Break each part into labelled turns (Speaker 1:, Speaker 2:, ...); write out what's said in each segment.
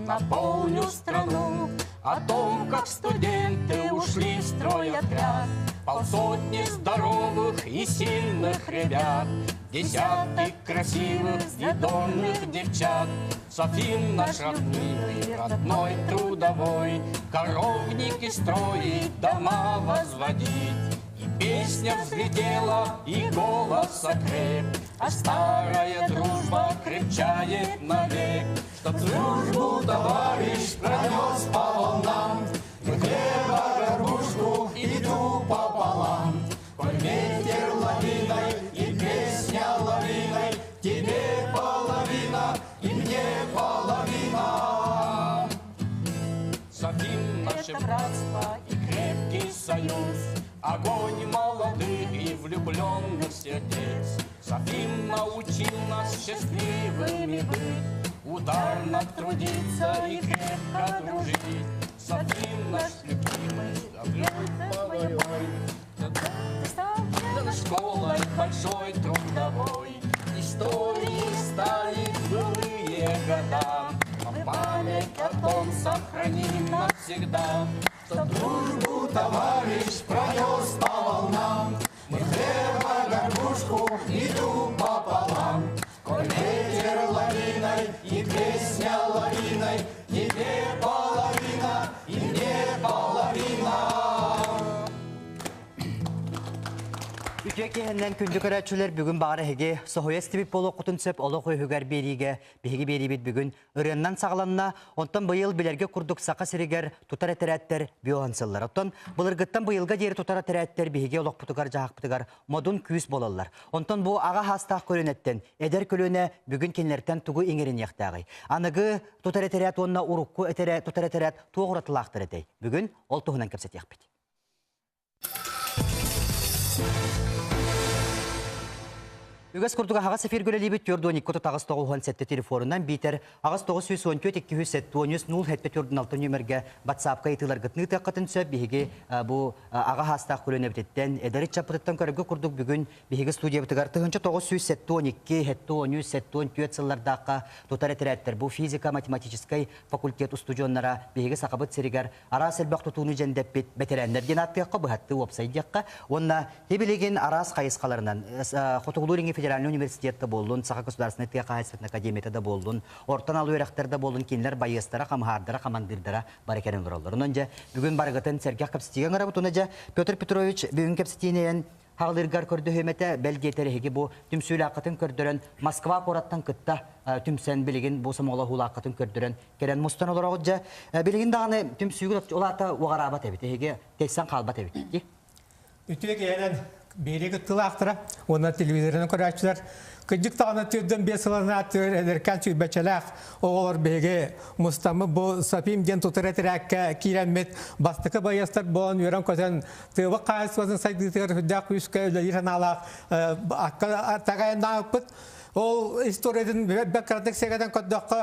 Speaker 1: наполню страну. О том, как студенты ушли в стройотряд, полсотни здоровых и сильных ребят, десятки красивых и донных девчат. Софин наш родной, родной трудовой, коровники строить, дома возводить. И песня взлетела, и голос окреп, а старая дружба крепчает навек. Чтоб дружбу товарищ пронес по волнам, и хлеба горбушку иду пополам. Коль ветер лавиной и песня лавиной, тебе половина и мне половина. Софин наше братство и крепкий союз, огонь молодых и влюбленных сердец. Софин научил нас счастливыми быть, ударно трудиться и крепко дружить. Софин наш любимый, боевой, школой большой трудовой. Истории стали былые года, но память о том сохраним навсегда. Что дружбу товарищ пронес по волнам, мы хлеба горбушку иду пополам. Коль ветер лавиной и песня лавиной, тебе половина и мне половина.
Speaker 2: Үтекеннен күндік өрәтшілер бүгін бағары хеге соғойес тибіп болу құтын сөп олы қой хүгер бериге беги берибет бүгін үреннан сағаланна, онтан бұйыл білерге күрдік сақа сірігер тұтар әтірәттер биоансылар. Оттан бұлырғыттан бұйылға дері тұтар әтірәттер беге олық бұтығар жағақ бұтығар модун күйіс болалар. Онтан бұл аға хастақ көрінеттен, әдер көліне бүгін кенлерден тұғы еңерін яқтағы. Анығы тұтар әтірәт онына ұрыққы тұтар әтірәт туғыратылақтыр әтей. Бүгін ол тұғынан көпсет яқпет. Үгіз күрдіға ағас эфир лебет түрді 12 тағыз 9 сәтті телефонынан бейтер ағас 914-200 сәтті 10-0 хәтпе түрдің 6 нөмірге батсапқа етілер ғытны тәққатын сөп бейге бұл аға хастақ көліне бітеттен әдәрі чапытыттан көрігі күрдік бүгін бейге студия бітігар 900 сәтті 12 хәтті 10 сәтті 14 сыллардаққа тұтар әтірәттер бұл физика-математическай факультет студионнара бейге сақабыт серігер арас әлбақ тұтуыны жәндеп бәтерәнлерден аттыққа бұхатты опсайдыққа онна ебелеген арас қайысқаларынан Хотуғлуринге Федеральный университетті болуын, Сақа государственный теқайсветный академияда болуын, ортан алу ерақтарда болуын, кенлер байыстара, қамғардара, қамандырдара бар екенін ұралыр. Онынжа, бүгін барғытын Сергей Капстиген ғарабыт, онынжа, Петр Петрович бүгін Капстиген Хағылырғар көрді хөметі бәлгетерігі бұл түмсүйлі ақытын көрдірін, Москва қораттан күтті түмсен білеген бұл самоғла хулы ақытын көрдірін, керен мұстан олар оғыджа, білеген дағаны түмсүйгі олата оғарабат әбет, тексан қалбат әбет.
Speaker 3: Береги тылақтыра, оны телевизорын көрәтшілер. Күндік тағына түрден бесіліна түр әдіркен сүйбәтшіләқ оғылыр беге. Мұстамы бұл сапимден тұтыр әтірәкке кейленмет бастықы байыстар болын өрен көзен тывы қайысвазын сайдығытығыр хүддәқ үйіске өлелерін алақ тағайында өппіт. Ол историядың бәккардық сегеден көддіққа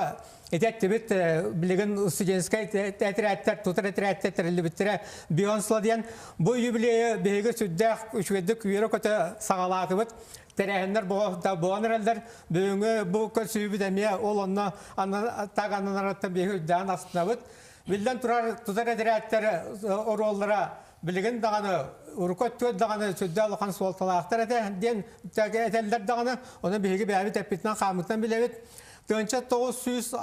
Speaker 3: ететтібіт білеген студенскай әтірәттер, тұтыр әтірәттер тәрілібіттірі бионсыладиян. Бұл юбилейі бейгі сүддәқ үшведдік үйері көті сағалатыбыт. Тәрәхіндер болғаныр әлдер бүгінгі бұл көт сүйбі дәме ол онына тағанын араттан бейгі үддәғын астына бұд. Білден тұтыр әтірәттер ороллара білеген дағаны Уркот төт дағаны сөдді алыған суалталақтар әтен әтелдер дағаны оны бейгі бәбі тәппетінен қамыттан білебет. 960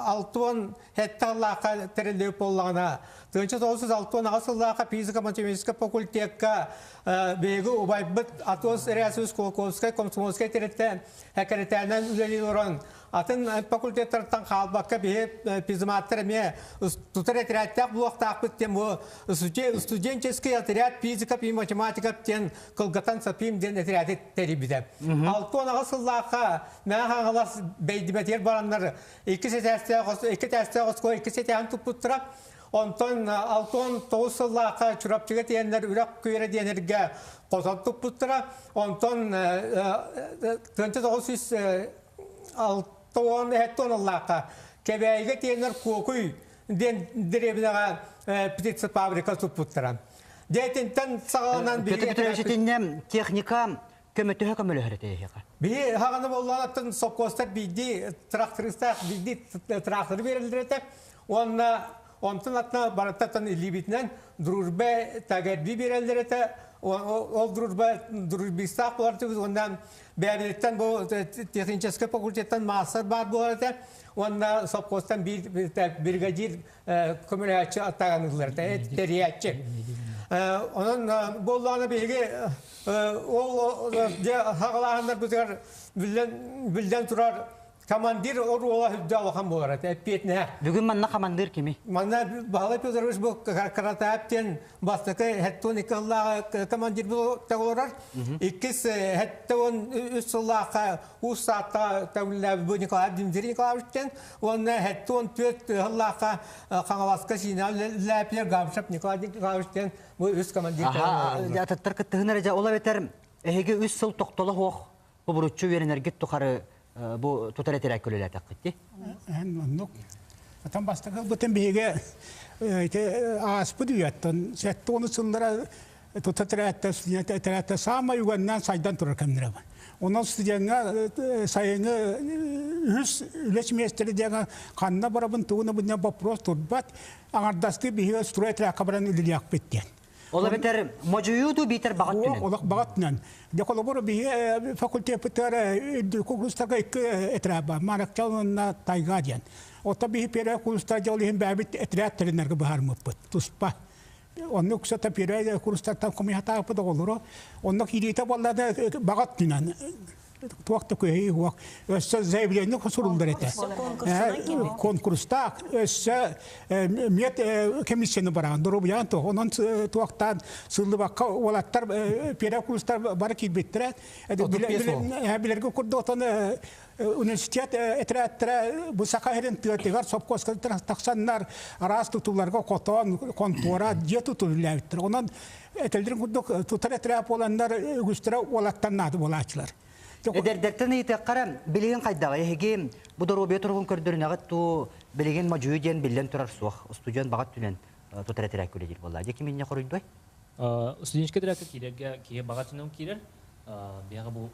Speaker 3: хетталлаққа тәрелдеу болғана. 960 ағасыллаққа физика-математика факультетка бейгі ұбайбыт атос рәсіз Колковскай, Комсомольскай тәретті әкәреттәнен үлелі ұрын. Атын факультеттардан қалбаққа бейі пизматтыр әме тұтыр әтірәттәк бұлақтақ біттен бұл студенческий әтірәт физика пи математика птен қылғатан сапимден әтірәті тәребіді. Алтон ағасыллаққа мәң ағалас бейдібетер баранлар 2 тәсті ғосқой 2 сетән тұппыттыра. Онтон алтон тоғысыллаққа чұрапчыға тейендер үрәк көйері дейінерге қосал тұппыттыра. Онтон 906 әттон Аллаққа кәбәйгі тейінер көкүй ден деребінаға птица фабрика тұппыттыра. Дейтінтен сағалынан
Speaker 2: бейі... Техника көмөттөһө көмөлө хәрәтәйәгә.
Speaker 3: Би хаганы болланатын соккостар бидди трактористар бидди трактор берилдерәтә. Онтон атна бараттан либитнен дружба тагерби берелдерете ол дружбистак болартыбыз ондан бәбилеттен бұл технический факультеттен мастер бар боларete онда совхозтан бригадир көмөләче аттаганылар терияче онун болланы беге ол хагалагандар бузар билден турар командир орула хүддалахан боларete петне
Speaker 2: Бүгін манна командир кими?
Speaker 3: Манна Бала Петрович бұл каратаптен бастықы хәттоникаллағы командир бұл тағыларар. Иккіз хәттон үс сыллаққа ұс саатта тәуілі бұл Николай Дмитрий Николаевичтен, оны хәттон төт ғыллаққа қаңаласқа жинал ләпілер ғамшап Николай Николаевичтен бұл үс командир тағыларар.
Speaker 2: Ататтар кіттігін әрі ола бетер, әйге үс сыл тоқтолы хоқ, бұл бұрытчу веренергет тұқары bu tutareterek kölele takıttı.
Speaker 4: Nok. Atan bastığı bütün bege aspu diyattan sette onu sındıra tutarette sama yugandan saydan turur kamera. Ondan sonra sayını hüs üleşmeyesteri diye kanna barabın tuğunu bundan bapros turbat ağardastı bir sürete akabaran iliyak bitti.
Speaker 2: Ola beter mocuyudu biter bagat tünen.
Speaker 4: Ola bagatnan. De kolabora bir fakülte peter kurustaka etraba marakçalına taygadian. O tabii pere kurustaka olihim babit etratlarına bahar muput. Tuspa. Onun yoksa tabii kurustaka komi hata yapıda olur. Onun kirita vallahi bagatnan. Tuakta köy huak. Össe zevlerini kusuruldur ete. Konkursta össe miyet komisyonu baran. Durubuyan to. Onun tuaktan sıllı bakka olatlar pere kurustar barak ilbettiler. Bilirge kurdu otan üniversitet etratra bu sakaherin tiyatigar sopkoskatlar taksanlar aras tutularga koton kontora diye tutulurlar. Onun eteldirin kurdu tutar etrap olanlar güstere olattan nadı olatçılar.
Speaker 2: Дәрдәртен итәккәрәм билеген кайдагы һеге бу доробе торгон көрдөрүнәгә ту билеген маҗуиден билен турар сух студент багат түнен тутаретерәк күләдер булла. Дәки минне корыйдой.
Speaker 5: Студентка дирәк кирәгә кие багат түнен кирәр. Бияга бу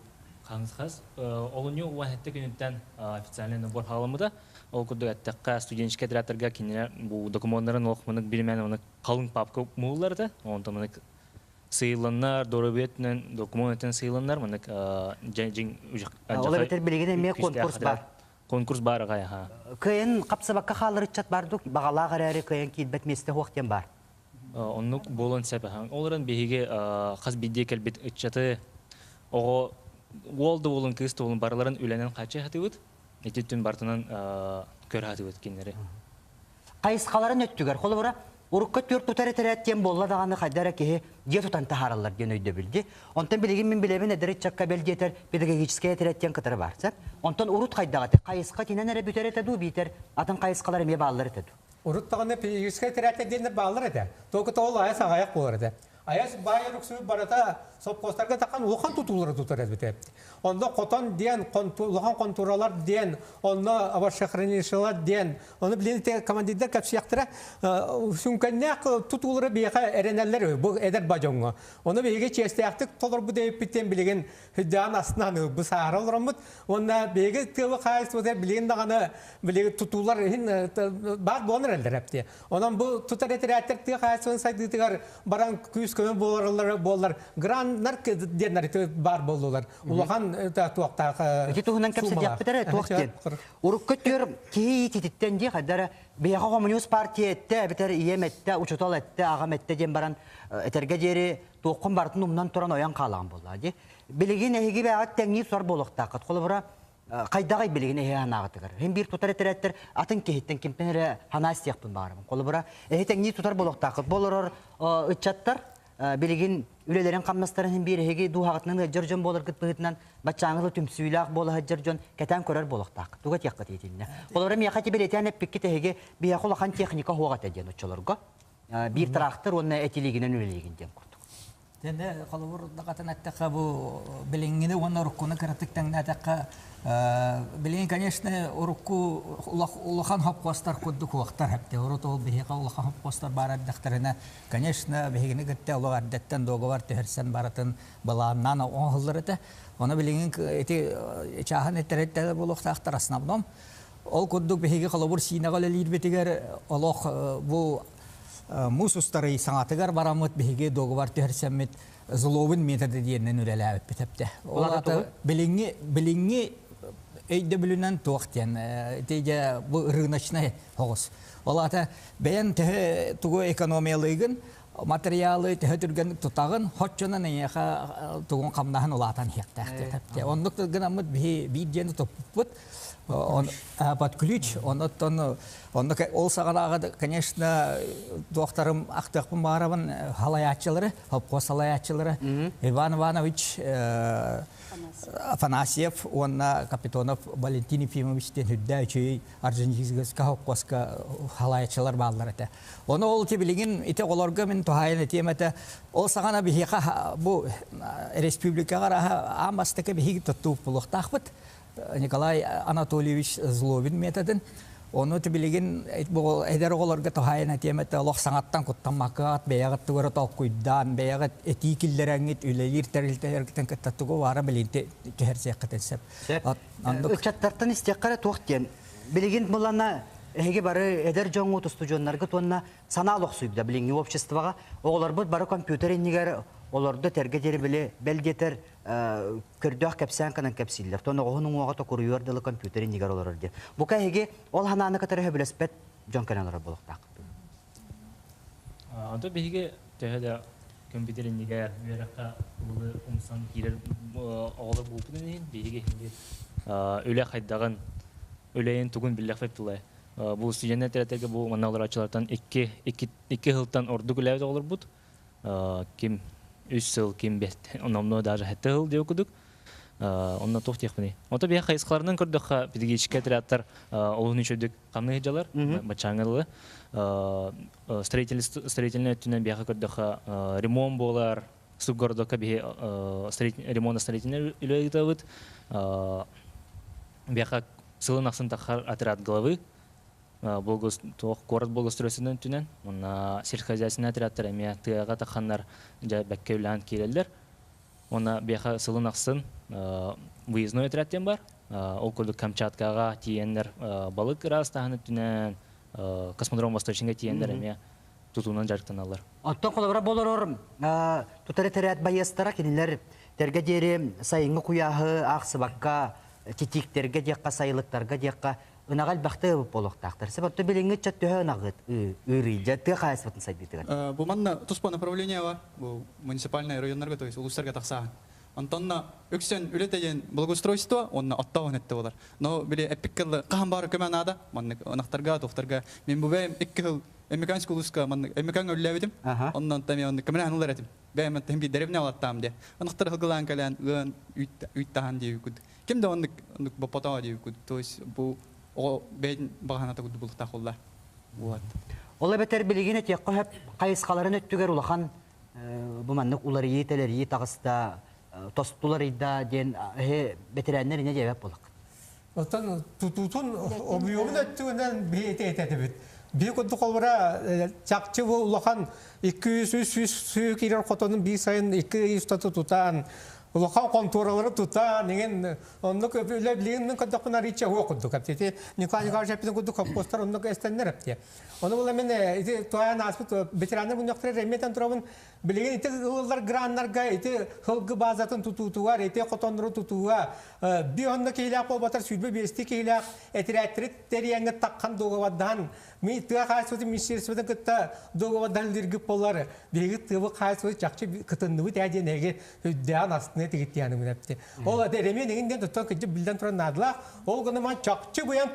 Speaker 5: хаңсыз олыню ва хәтта күнәттән официаль набор халамыда ол күдә тәкка студентка директорга кине бу документларын оқманык бирмәне аны калын папка мулларда онда Sıyılanlar, doğrubiyetinin dokumentin sıyılanlar mı?
Speaker 2: Ola beter bilgine me konkurs var.
Speaker 5: Konkurs var gaya ha.
Speaker 2: Kayın kapsabakka xalları çat bardık, bağala qararı kayın kilbet meste hoqten bar.
Speaker 5: Onu bolon sepe ha. Onların behige xas bidye kelbet içatı o oldu bolon kıstı bolon barların ülenen kaçı hatıvıt. Etütün bartınan kör hatıvıt kinleri.
Speaker 2: Qayısqaların öttüger. Qola bura Urukka tört tutareterәттен болла дағаны қайдара кеhe де тұтан тахаралар ден өйді білді. Онтан білеген мен білебен әдірет чакка бәлдетер педагогическая терәттен қытыры барса. Онтан урут қайдағаты. Қайысқа тенен әрі бүтер етеді бейтер. Атын қайысқалар еме балылар етеді.
Speaker 3: Урут тағаны педагогическая терәттен балылар еді. Тоғы тоғыл аяс ағаяқ болар еді. Аяс байы рүксі барата сопқостарға таққан улхан тұтулары тұтар еді. Онда қотан ден, улхан контуралар ден, онда аваршақранешылар ден, оны білені командирдер кәпсияқтыра сүнкәннәк тұтулары бейқа әренәлер бұл әдір бажонға. Оны бейге честияқтық толыр бұл дейіптен білеген хүддіған астынан бұл сағара олырамыд. Онда бейге тылы қайыс білеген дағаны білеген тұтулар бар болыныр әлдер әпте. Онан бұл тұтар әтір әттерді қайысын сайдығығар баран күйіс көмін болар. Граннар дернар бар болулар. Улахан туақтағы...
Speaker 2: Өте тұғынан кәпсәдияқ бітірі туақтен. Урыққа төр кейі тететтен де қадары бейіға коммунист партия әтті, бітір ием әтті, ұчытал әтті, ағам әтті ден баран әтерге дері тоққын бартын ұмнан тұран оян қалаған болды. Білеген әйге бәғат тәңней сор болықтақыт. Қолы бұра қайдағай білеген әйге анағытығыр. Хем бір тұтар әтір атын кейттен кемпенері хана істияқпын бағарымын. Қолы бұра әйге тәңней тұтар болықтақыт. Болырыр ұтчаттар Bilgin ülelerin kamnastarının bir hegi duhağıtının hıcırcın bolur gıt bıhıtından batçağınızı tümsüylağ bolu hıcırcın keten körer boluqtaq. Dugat yakıt etilini. Olarım yakati belirten hep pikite hegi bir yakulakan teknika hoğat ediyen uççalarga. Bir traktör onun etiliginin üleliginden kurduk.
Speaker 6: Tende kalabur daqatan attaka bu bilingini onun rukkunu karatıktan attaka bilingin конечно urukku ulakan hapqastar kudduk waqtar hepte urutol bihiqa ulakan hapqastar barat daktarına конечно bihigini gitte ular addetten dogovar tehersen baratın balandan ohullarıta ona bilingin eti çahan etterette buluqtaqtar asnabdom ол курдук беге халабур синагал лирбетигер олох бу мусустары саңатыгар барамыт беге договор терсеммит зловын методы диеннен үреләп битепте. Олата билинги эйде билүнен туактен теге бу рыночный хогус. Олата бен те тугу экономиялыгын материалы төһөтүргән тутагын хотчонан яха тугун камнаһын улатан хектәхте. Оннук гынамыт биден топпут он под ключ оннан ол сагалага конечно докторым актакпын барабын халаячылары хопкос халаячылары Иван Иванович Афанасьев онна Капитонов Валентин Ефимович тен хүддәчи Арженжизгеска хопкоска халаячылар баллар эте. Оны ол тебилеген ите олорга мен тохайны темата ол сагана бихиха бу республикага амастыка бихи тоттуп булуктахбыт Николай Анатольевич Зловин методын оны тебилеген бу эдер олорга тохайны темата лох саңаттан куттамакат беягат тугара толкуйдан беягат этикиллереңит үлелир терилтергетен кеттатуго вара билинте кехерсеккетесеп.
Speaker 2: Чаттартан истеккара тоқтен. Билеген булана эге бары эдер жоңу тустужоннарга тонна саналык суйда билинги обществога оголар бут бары компьютер иннигер оларды терге жери биле белдетер көрдөк кепсен канан кепсиллер. Тоны огунун уга токуруyor дылы компьютер иннигер олар ди. Бука эге ол хананы катары хөбөлөспөт жон каналар болуктак.
Speaker 5: Анда биге төһөдө компьютер иннигер веракка бул умсан кирер оголар булпунун биге хинди үле хайдаган үлейин тугун биллефеп тулай. Бу студенттер терәтеге бу маналар ачылардан 2 хылтан орду гүләве олар бут. Ким 3 жыл ким бет. Ономно даже хәтта хыл дип окудук. Онна тохтык мени. Онда бия хайскалардан көрдөх педагогический терәттер олуны чөдүк камны жалар бачаңылы. Строительный түнен бия көрдөх ремонт болар. Сугордока бия ремонт строительный үләйтәбит. Бия сылын аксын тахар отряд главы. Город благоустройственный түнен, она сельскохозяйственный отрядтар эме тыга таханнар жа бәккеүлән кирелдер. Она беха сылын аксын выездной отрядтен бар. Ол курдук Камчаткага тиендер балык растаханы түнен, космодром Восточинга тиендер эме тутунан жарыктаналар.
Speaker 2: Оттон колобра болорор тутарет байыстара кинилер терге дери сайыңы куяһы аксыбакка титиктерге декка сайылыктарга декка Унагал бахты полохтахтар. Себатты билинге чаттөһө нагыт үрилже ты хайсватын сайдытыган.
Speaker 7: Бу манна туспа направление бар. Бу муниципальный районнарга, то есть улустарга такса. Антонна өксен үлетеген благоустройство онна оттауын этте болар. Но биле эпиккел кахан бары көмөнада манны анактарга токтарга мен бу бем 2 жыл эмеканск улуска манны эмекан өллөбүдүм. Ондан тами онны кемен анулар этим. Бем тем би деревня алаттам де. Анактар хылгылан калан ын үттахан деп күд. Кимде онны бопотоо деп күд. То есть бу о бен баганата күд булта холла. Вот.
Speaker 2: Ола бетер билигине текка хеп кайыскаларын өттүгөр улахан бу маннык улары етелери тагыста тостулар идда ден бетереннер ине жебеп болак.
Speaker 3: Отан тутутун объемын өттүгөнөн бете этетибит. Bir kutu kolbara çakçı bu ulakan 200-300 suyu kirer kotonun bir sayın 200 tutan ulakan konturaları tutan negen onu köpüyle bilinin kadakına riçe o kutu kapteti Nikolay Japin'in kutu kapostlar onu estenler yaptı. Onu bulamın iti toya nasip veteranlar bunu yaktıra remeten turabın bilgin iti yıllar granlar gay iti hılgı bazatın tututuvar iti kotonları tutuva bir onda keylak o batar südbe bir isti keylak etirettirit teriyenge takkan doğavadan mi tığa kaysızı misirsiz kıtta doğavadan lirgip bolları bilgi tığı kaysızı çakçı kıtınlığı tercih nege hüddeğen aslında gitti yani münebbti. Ola deremi neginden tutan kıcı bilden turan nadla ol gınıman çakçı buyan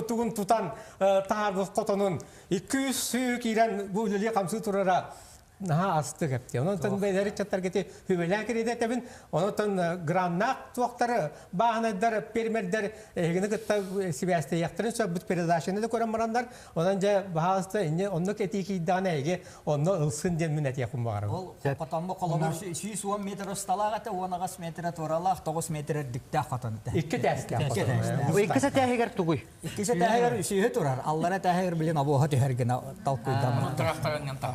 Speaker 3: tuğun tutan taharlı kotonun 200 suyu kiren bu lülüye kamsı turara Naha astı kaptı. Onun için böyle çatlar gitti. Hüveler kiride tabii. Onun için grannak tuakları, bahanalar, perimerler, yine kitta siveste yaktırın sonra bu peridaşını da korumaranlar. Onunca bahasta ince onun ketiki iddiana ege onu ılsın diye minnet yapım var.
Speaker 6: Ol katamı kolalar 110 metre stalağa ona gas metre toralak 9 metre dikte katanı.
Speaker 3: İki test yaptı.
Speaker 2: Bu ikisi tehiger tuğuy.
Speaker 6: İkisi tehiger şey turar. Allah'a tehiger bilen abu hati her gün talkuydan.
Speaker 1: Traktorun yantar.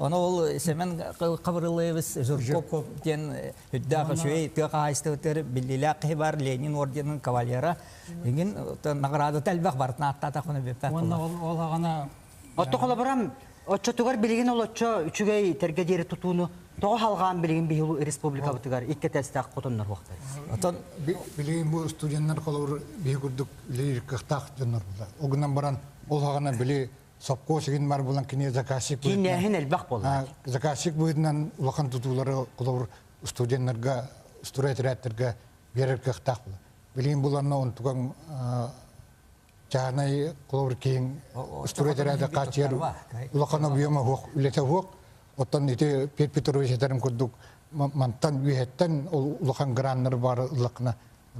Speaker 6: Оны ол семен қабырылыбыз Жирков ден үддағы шөй тыға айстығытыр білілі бар Ленин орденінің кавалера. Еген нағырады тәлбәқ бартына аттата құны беппәк
Speaker 4: Оны
Speaker 6: бұла.
Speaker 4: ол ағана
Speaker 2: Отто қолабырам, отчо тугар билеген ол отчо үчүгей тергедері тұтуыны, тоғы халған билеген бейхулу республика бұтығар, икке тәстәқ қотынлар уақтар.
Speaker 6: Отон
Speaker 8: Билеген бұл студенттер қолауыр бейгүрдік лирикықтақ жонар бұлар. Оғынан баран ол ғана біле сопко сеген бар болан кене заказчик
Speaker 2: Кейнәхін әлбақ болды.
Speaker 8: заказчик бұйдынан улақан тұтулары қолауыр студенттерге, студентерге берер қықтақ бұлар. Билеген бұларына он туған жағанай қолауыр кейін студентерді қачер улақан объема хоқ, үлете хоқ. Оттан ите Пет Петрович әтерім көрдік мантан үйеттен ол улақан граннар бар ұлақына.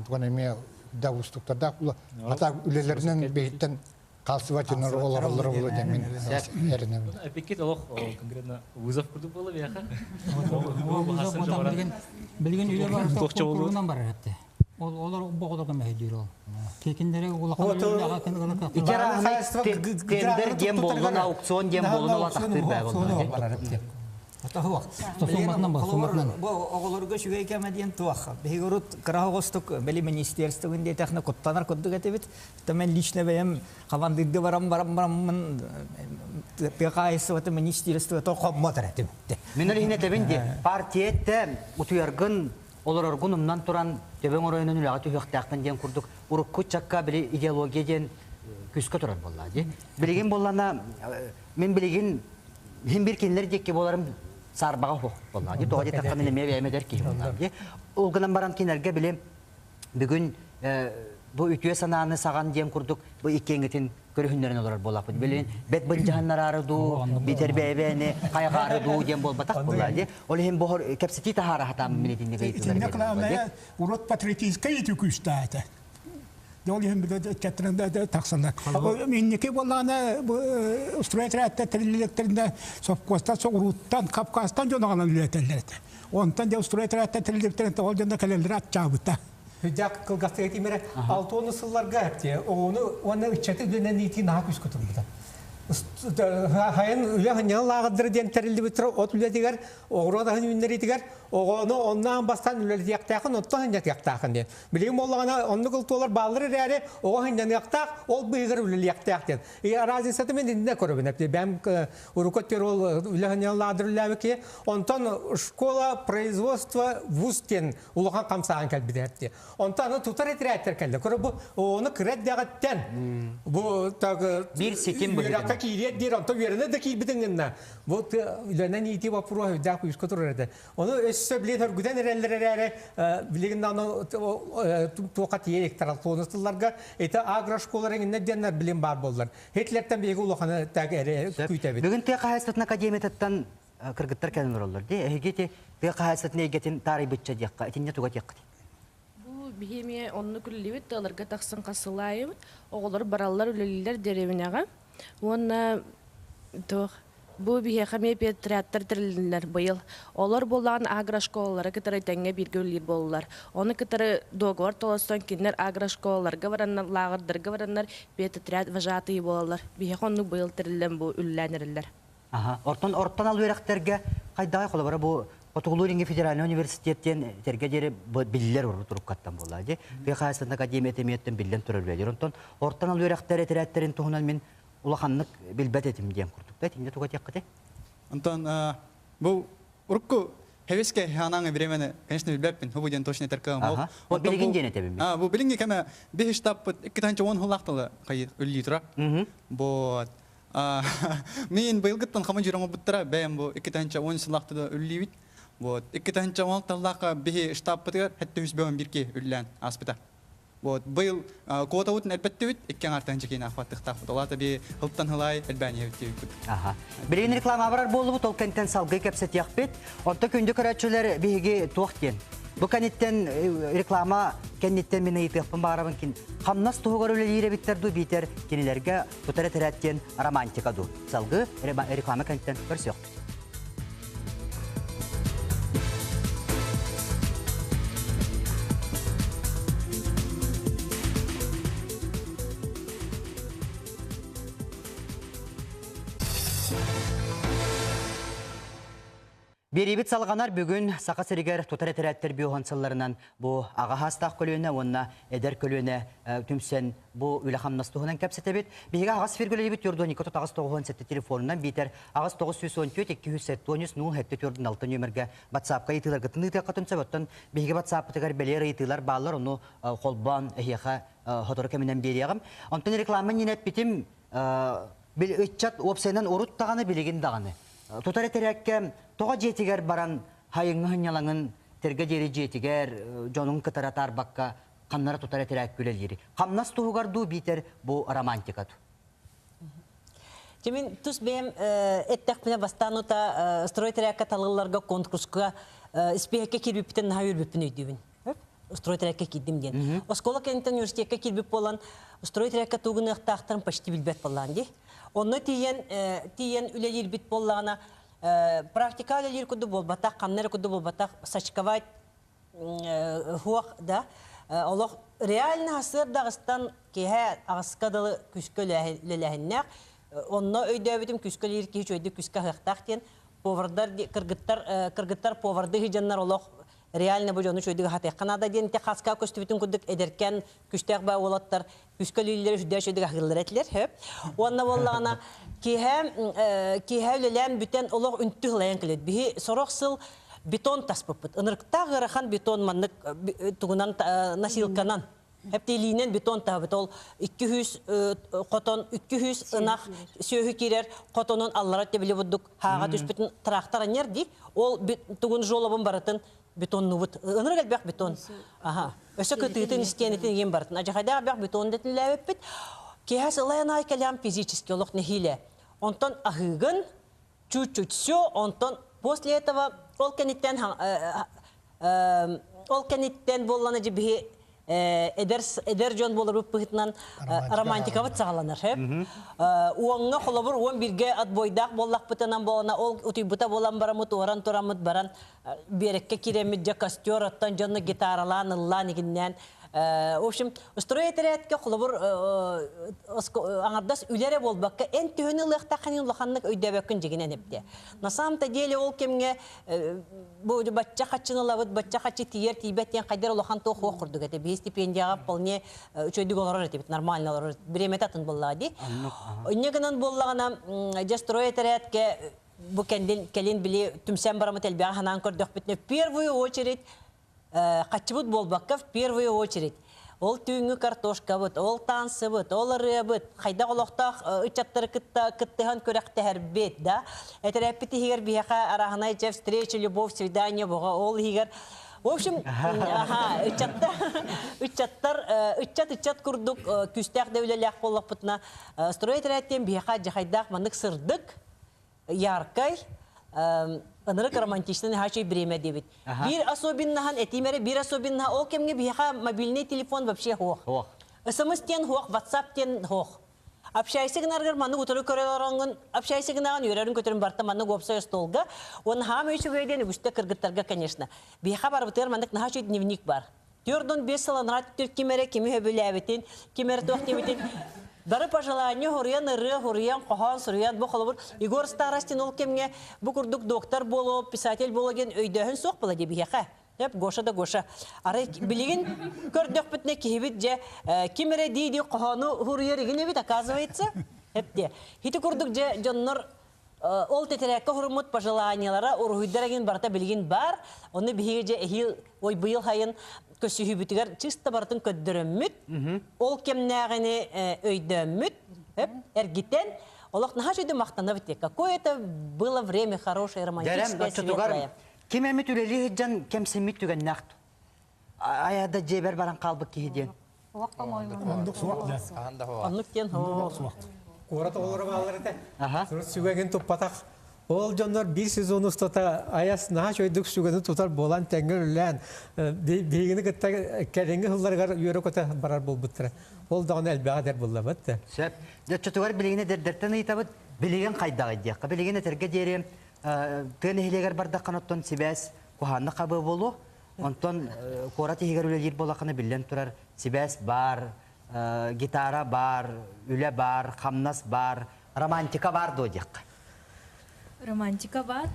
Speaker 8: Туған әме да ұстықтарда ата үлелерінен бейттен қалсыватынар олар болу демен әрінем.
Speaker 5: Эпикет олох конкретно вызов курдук болу бияха.
Speaker 4: білген үйлер бар,
Speaker 5: Тоқча болу.
Speaker 4: құрғынан бар әпті. Олар боғыларға мәйдейір ол. Кекіндері улақан үйлеріне
Speaker 2: Икер ағынай тендер дем болуын, аукцион дем болуын ола тақтыр бәй болды.
Speaker 6: Оғылырға шүгей кәмәден туаққа. Бейгұрыт қырағыстық бәлі министерствінде тәқні құттанар құттық әтебет. Мен лично бәйім қавандырды барам пеқайсы ваты министерство тоқаматыр әтебет.
Speaker 2: Мен өлігіне тәбінде партиетті ұтуярғын олар орғынымнан тұран төбен орайынан үліға түйіқтақтан ден күрдік. Ұрыққы чаққа білі идеология ден күскі тұрар болады. Білеген болана, мен білеген hem bir kendileri dekke bolarım sarbağa hoq bollar. Toğa taqqa men me beğenmeder ki bollar. Olğanan baran kenarga bilem bugün bu ütüye sanağını sağan diyem kurduk. Bu ikkengetin görühünlerin olar bolap. Bilen bet bıncahanlar arıdu, biter bebeni qayğarıdu diyem bol batak bollar. Ol hem bu kapsiti tahara hatam milletin gayetler.
Speaker 4: Ne kadar urut patriotizmkayı tüküstü. Yol hem de kettirende taksanlar. Minneki bollana bu Avustralya'da trilliklerinde Sofkostan, Soğuruttan, Kafkastan jonalan ületerler. Ondan da Avustralya'da trilliklerinde olcanda kaleler atçabıta.
Speaker 3: Hücak kılgastı etimere 6-10 sıllarga hepti. Onu içeti dönen iti naha küs kutumda. Hayın öyle hanyalı lağıdır diyen terildi bitir, ot üle diger, oğru da hününleri diger, onu ondan bastan üle yaktağın, ottan hanyat yaktağın diyen. Bileyim oğlağına onu kıltılar bağları rəri, o hanyan yaktağ, ol bıyıgır üle yaktağ diyen. Arazi satı ben dindine korubun hepti. Ben urukot yer ol üle hanyalı lağıdır üle ki, ondan şkola, производство, вуз diyen ulağın kamsağın kelbide hepti. Ondan tutar etiratlar keldi. Korubu onu kıret dağıtten. Bu
Speaker 2: bir sekim bölüdü.
Speaker 3: Кириет дир онто верне да ки битингенна. Вот ленен ити вапура да куйс которыды. Оны өссө билет өргүден эреллере билеген аны туакат электорал тонустуларга эте агрошколарыгында деннер билим бар болдулар. Хетлерден беги улаханы тагере күйтөбүт.
Speaker 2: Бүгүн те кайсытын академиятаттан кыргыттар келин ороллор. Эгете те кайсытын эгетин тарый битче дияққа, этинде тугат яқты.
Speaker 9: Бихемия онны күллебит таларга таксын касылайым. Оголор бараллар үлелилер деревинага. Онна тох бу бие хаме петраттар тирилдер быйыл. Олар болан агрошколалары кытары теңге биргөллер боллар. Оны кытары договор толостон кинер агрошколаларга бараннар лагырдырга бараннар петрат вожатый болалар. Бие хонну быйыл тирилден бу үлләнерлер.
Speaker 2: Ага, ортан ал беректерге кайдагы колобара бу Отугулуринге федеральный университеттен тергедери биллер туруп каттан болады. Бехайсын академия теметтен биллен турар белер. Онтон ортан ал беректер терәттерин тугунан мен улаханнык билбет этим дем курдук. Бетинде тугат яккыты.
Speaker 7: Антон, бу урукку хевеске ханаңы времени, конечно, билбеппин. Бу ден точно теркам.
Speaker 2: Ага. Вот билген дене тебим.
Speaker 7: Бу билинге кеме беш штаб 2-10 хулактылы кай үлли тура. Бу мен быйылгыттан хаман жираңы буттара бәм бу 2-10 сылактыда үлли бит. Вот, 2-10 таллака бихи штаб бытыгар хәтті үсбеуін бірке үллән аспыта. Вот, бұл кота утын әлбәтті үт, 2-артан жекейін ақпаттықтақ. Олата би ғылттан ғылай әлбәне өтті үт.
Speaker 2: Білген реклама абырар болу бұт, ол кәнттен салғы кәпсет яқпет. Онта күнді көрәтшілер бігеге туақтен. Бұл кәнеттен реклама кәнеттен мен айып яқпын бағарабын кен. Қамнас тұғығыр өлі лейре біттерді бейтер кенелерге тұтары тәрәттен романтика ду. Салғы реклама кәнттен көрсі яқты. Беребит салғанар бүгін сақа сірігер тұтар әтірәттер биоғансаларынан бұл аға хастақ көліне, онына әдер көліне түмсен бұл үлі қамнастығынан кәпсетебет. Бейге ағас фергілі бет үрдуан 2-9-97 телефонынан бейтер ағас 914-207-0-7-4-6 нөмірге батсапқа етілер ғытын ұйты қатын сөбіттін. Бейге батсапытығар бәлер етілер балар, оны қолбан әйеға ғытыры кәмінен береғім. Онтын рекламын енет бітім үтчат опсайынан ұрыт тағаны білеген дағаны. Тұтар әтірәкке тоға жетігер баран хайыңы хынялаңын терге жері жетігер жонын кытаратар баққа қаннара тұтар әтірәк көлелері. Қамнас тұғығарду бейтер бұл романтикату.
Speaker 10: Жемін тұс бәйім әттәқпіне бастанута стройтерәкке талғыларға конкурсқа іспейәкке кербіппітен наға өрбіппін өйдеуін. Стройтерәкке кедім ден. Оскола кенттен университетке кербіп болан стройтерәкке туғыны ықтақтарын почти білбәт болан де. Оны тиен үлелер бит боллағына практика үлелер күді болбатақ, қамнары күді болбатақ, сачковать хуақ да. Олық реально асыр дағыстан кеге ағысқадылы күскі үлеләхіннәқ. Онына өйді өбітім күскі үлелер кейч өйді күскі ғықтақ ден. Кыргыттар поварды хижаннар олық реально бұл жоны шөйдігі хаты. Қанада ден те қасқа көстібітін күдік әдеркен күштәқ бай олаттар күскөлілері жүдә шөйдігі ғылыр әтілер. Онына болағына кейхә үлелән бүтен олық үнті ғылайын кілет. Бігі сорық сыл бетон таспыппыт. Үнірікта ғырыған бетон маннық тұғынан насилканан. Әптелейінен бетон табыт. Ол 200 қотон, 200 ынақ сөйі керер қотонын аллара тебілі бұддық. Хаға түспітін тұрақтар әнер дей. Ол тұғын жолабын барытын бетон нұвыт. Үнірік әлбәқ бетон. Өсі күтігітін істенетін ен барытын. Ажақайдағы бәқ бетон детін ләуіп біт. Кейхәс ылайын ай кәлям физически олық нехиле. Онтон ағығын, чуть-чуть все, онтон после этого ол кәниттен болланы жібігі эдер жон болыр бұппығытынан романтикавыт сағаланыр. Уаңға қолабыр, уан бірге атбойдақ боллақ бұтынан болана, ол ұтыбыта болан барамыт, оран тұрамыт баран, берекке керемет жа костер, аттан жоны гитаралан, ыллан егіннен. В общем, устроетеретке қолабыр аңардас үлері болбаққа ән түйіні лықтақанын лұқанлық өйдәбәкін жегінен әпте. На самом-то деле ол кемге батча қачыны лавыт, батча қачы тиер, тейбәттен қайдар лұқан тоқ оқырдық әте. Бей стипендияға полне үчөйдік олар әте, нормально олар біремет атын боллады. Өнегінен боллағына жастроетеретке бұл кәлін біле түмсен барамы тәлбіға ханан көрдік бітіне. Первую очередь қачыбыт болбаққа в первую очередь. Ол түйінгі картошка бұд, ол тансы бұд, ол ұры бұд, қайда қолықтақ үтчаттары күттіған көрәқті әрбет, да? Әтір әппеті егер бейеқа арағынай жев встреча, любовь, свидание бұға, ол егер. В общем, үтчат күрдік, күстәқ дәулеләқ болық бұтына. Стройтер әттен бейеқа жағайдақ маңық сырдық, яркай, Анырык романтичный хачей бремя дебит. Бир особеннахан этимере, бир особеннахан ол кемге бияха мобильный телефон вообще хох. СМС тен хох, WhatsApp тен хох. Общайся гнаргар ману утыры көрелорангын, общайся гнаган юрерин көтөрүн барта ману гопса столга. Он хам еще гайден гүстө кыргыттарга, конечно. Бияха бар бутер мандык нахачей дневник бар. Тёрдон 5 саланрат кимере кимере билебитин, кимере тохтебитин. Дары пожеланию хуриян ыры, хуриян кохан, суриян бу холобур. Игор Старостин ол кемге бу курдук доктор боло, писатель бологен өйдөһүн сок бола ди бияха. Деп Гоша да Гоша. Ары билигин көрдөк битне кибит же кимере диди коханы хуриян бит оказывается. Хепте. Хити курдук же жоннор ол тетерекке хурмут пожеланиялары ургуйдереген барта билигин бар. Оны биге же эхил ой быйыл хайын көсүхү бүтүгөр чисто бартын көддөрөммүт. Ол кемнәгене өйдөммүт. Эргитен олох наха жөйдө мактана бит. Какое это было время хорошее, романтическое, светлое.
Speaker 2: Кем эмит үлели жан кем семит түгөн нахт. Аяда жебер баран калбык кийден.
Speaker 4: Ондук суак да.
Speaker 10: Ондук тен
Speaker 4: суак.
Speaker 3: Ората олорга аларыта. Сурус сүгеген топпатак. Ол жоннор bir сезон устата аяс наха чойдук сүгені тутар болан тәңгір үлән. Бейгіні кітта кәренгі хылларға үйері көті барар бол бұттыра. Ол дағын әлбәға дәр болла бұтты.
Speaker 2: Сөп, дөтчетуғар білігіне дәрдерттен ұйтабыд, білеген қайдағы дейіққа. Білеген әтерге дері түйін хилегер бардаққан оттон сибәс куханны қабы болу. Онтон қорат егер үлелер болақыны білден тұрар. Сибәс бар, гитара бар, үле бар, қамнас бар, романтика бар до дейіққа.
Speaker 11: Романтика бар.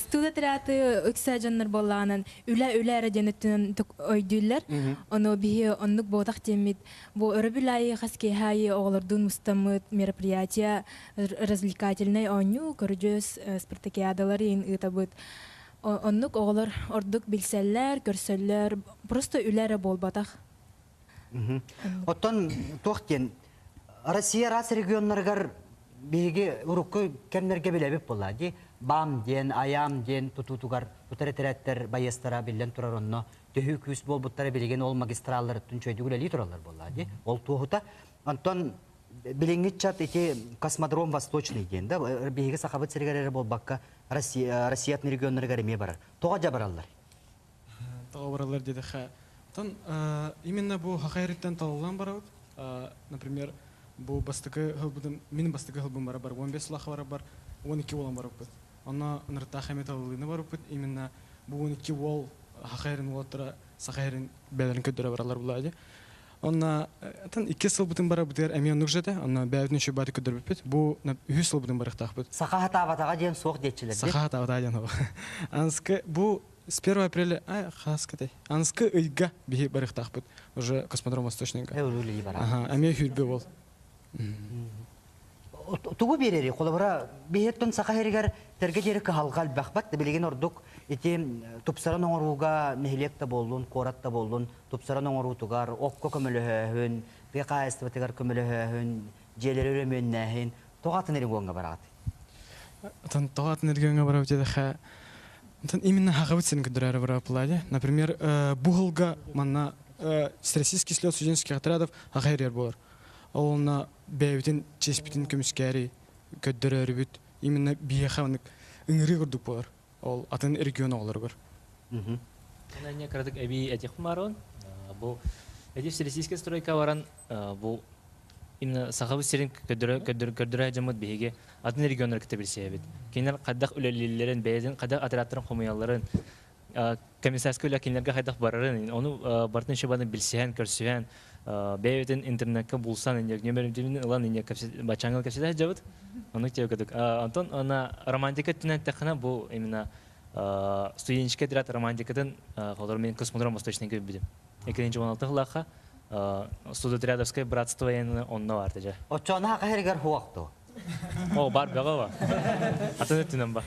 Speaker 11: Студа театры өксә жаннар болланын үлә радионеттен ойдүлләр. Оны бие оннук ботак темит. Бу өрбүлай хаски хай оглордун мустамыт мероприятия развлекательный оню көрҗөс спартакиадалары ин ытабыт. Оннук оглор ордук билселләр, көрсөлләр, просто үләре болбатак.
Speaker 2: Оттон тохтен Россия рас регионнаргар биге урукку кемнерге билебеп боллади. Бам ден, аям ден тутутугар тутаретереттер байестара билен тураронно төһү күс болбуттары билеген ол магистраллар түнчөйдүгүле литралар боллади. Ол туһута Антон билингитчат эти космодром восточный ден да биге сахабыт сергерер болбакка Россия регионнарга эме барар. Тога жабараллар.
Speaker 12: Тога бараллар деди ха. Именно бу хакайриттен таллан барабыт. Например, бу бастыкы хылбыдын, минин бастыкы хылбым бар, 15 лаха бар, 12 волан барабыт. Ана нырта хаметаллыны барабыт. Именно бу 12 вол хакайрин волаттара сахайрин бәләрен көдөрө баралар булади. Ана тан 2 сылбытын барабыт, эми нукжада, ана бәләрен шөбаты көдөрбүт. Бу 100 сылбытын барыктакбыт.
Speaker 2: Сахатабатага ден соқ детчилер.
Speaker 12: Сахатабатага ден. Анскы бу с 1 апреля, хаскатай. Анскы ыйга бихи барыктакбыт. Уже космодром восточныйга. Ага, эми хүрбе бол.
Speaker 2: Тугу берери, қолабыра бейеттон сақайыргар тергедері кахалғал бақбат, білеген ордук, еті тупсаран оңыруға мехлекта болуын, қоратта болуын, тупсаран оңырутугар, оқко көміліхін, беқайыстыбатығар көміліхін, желері өременнәхін, тоғатын ерін оңға барады.
Speaker 12: Тоғатын ерін оңға барады деді қа, именно хағабыт сенің күдірәрі барады бұлады. Например, бұғылға манна Всероссийский слет студенческих отрядов ағайыр болар. Олна бәйбітін чеспітін көміскәрі көддірі өрбіт. Именно бейхаванық үңірі көрдік болар. Ол атын регион оғылар көр.
Speaker 5: Нәне кірдік әбей әтек құмарын. Бұл әде Всероссийская стройка баран, бұл именно сақабы серін көддірі әжамыд бейге атын регионлар кіті білсе әбет. Кейінер қаддақ үлелілерін, бәйден қаддақ отрядтарын қомияларын, комиссарская үләкенлерге қайдақ барарын, оны бартын шыбаны білсеен, көрсеен, бәйбетін интернетке булсан инде нөмірімдемін ұлан инде бачаңыл кәпсеті әжабыд. Оны көтеу көдік. Антон, романтика түнән тәқіна бұл именно студенческий отряд романтикадан қолдар мен космодром восточный көп бідім. 2016 ғылаққа студотрядовское братство ені онына барды жа.
Speaker 2: Отчаны хақа хергер хуақты?
Speaker 5: О, бар бәға ба. Атын өттінен ба.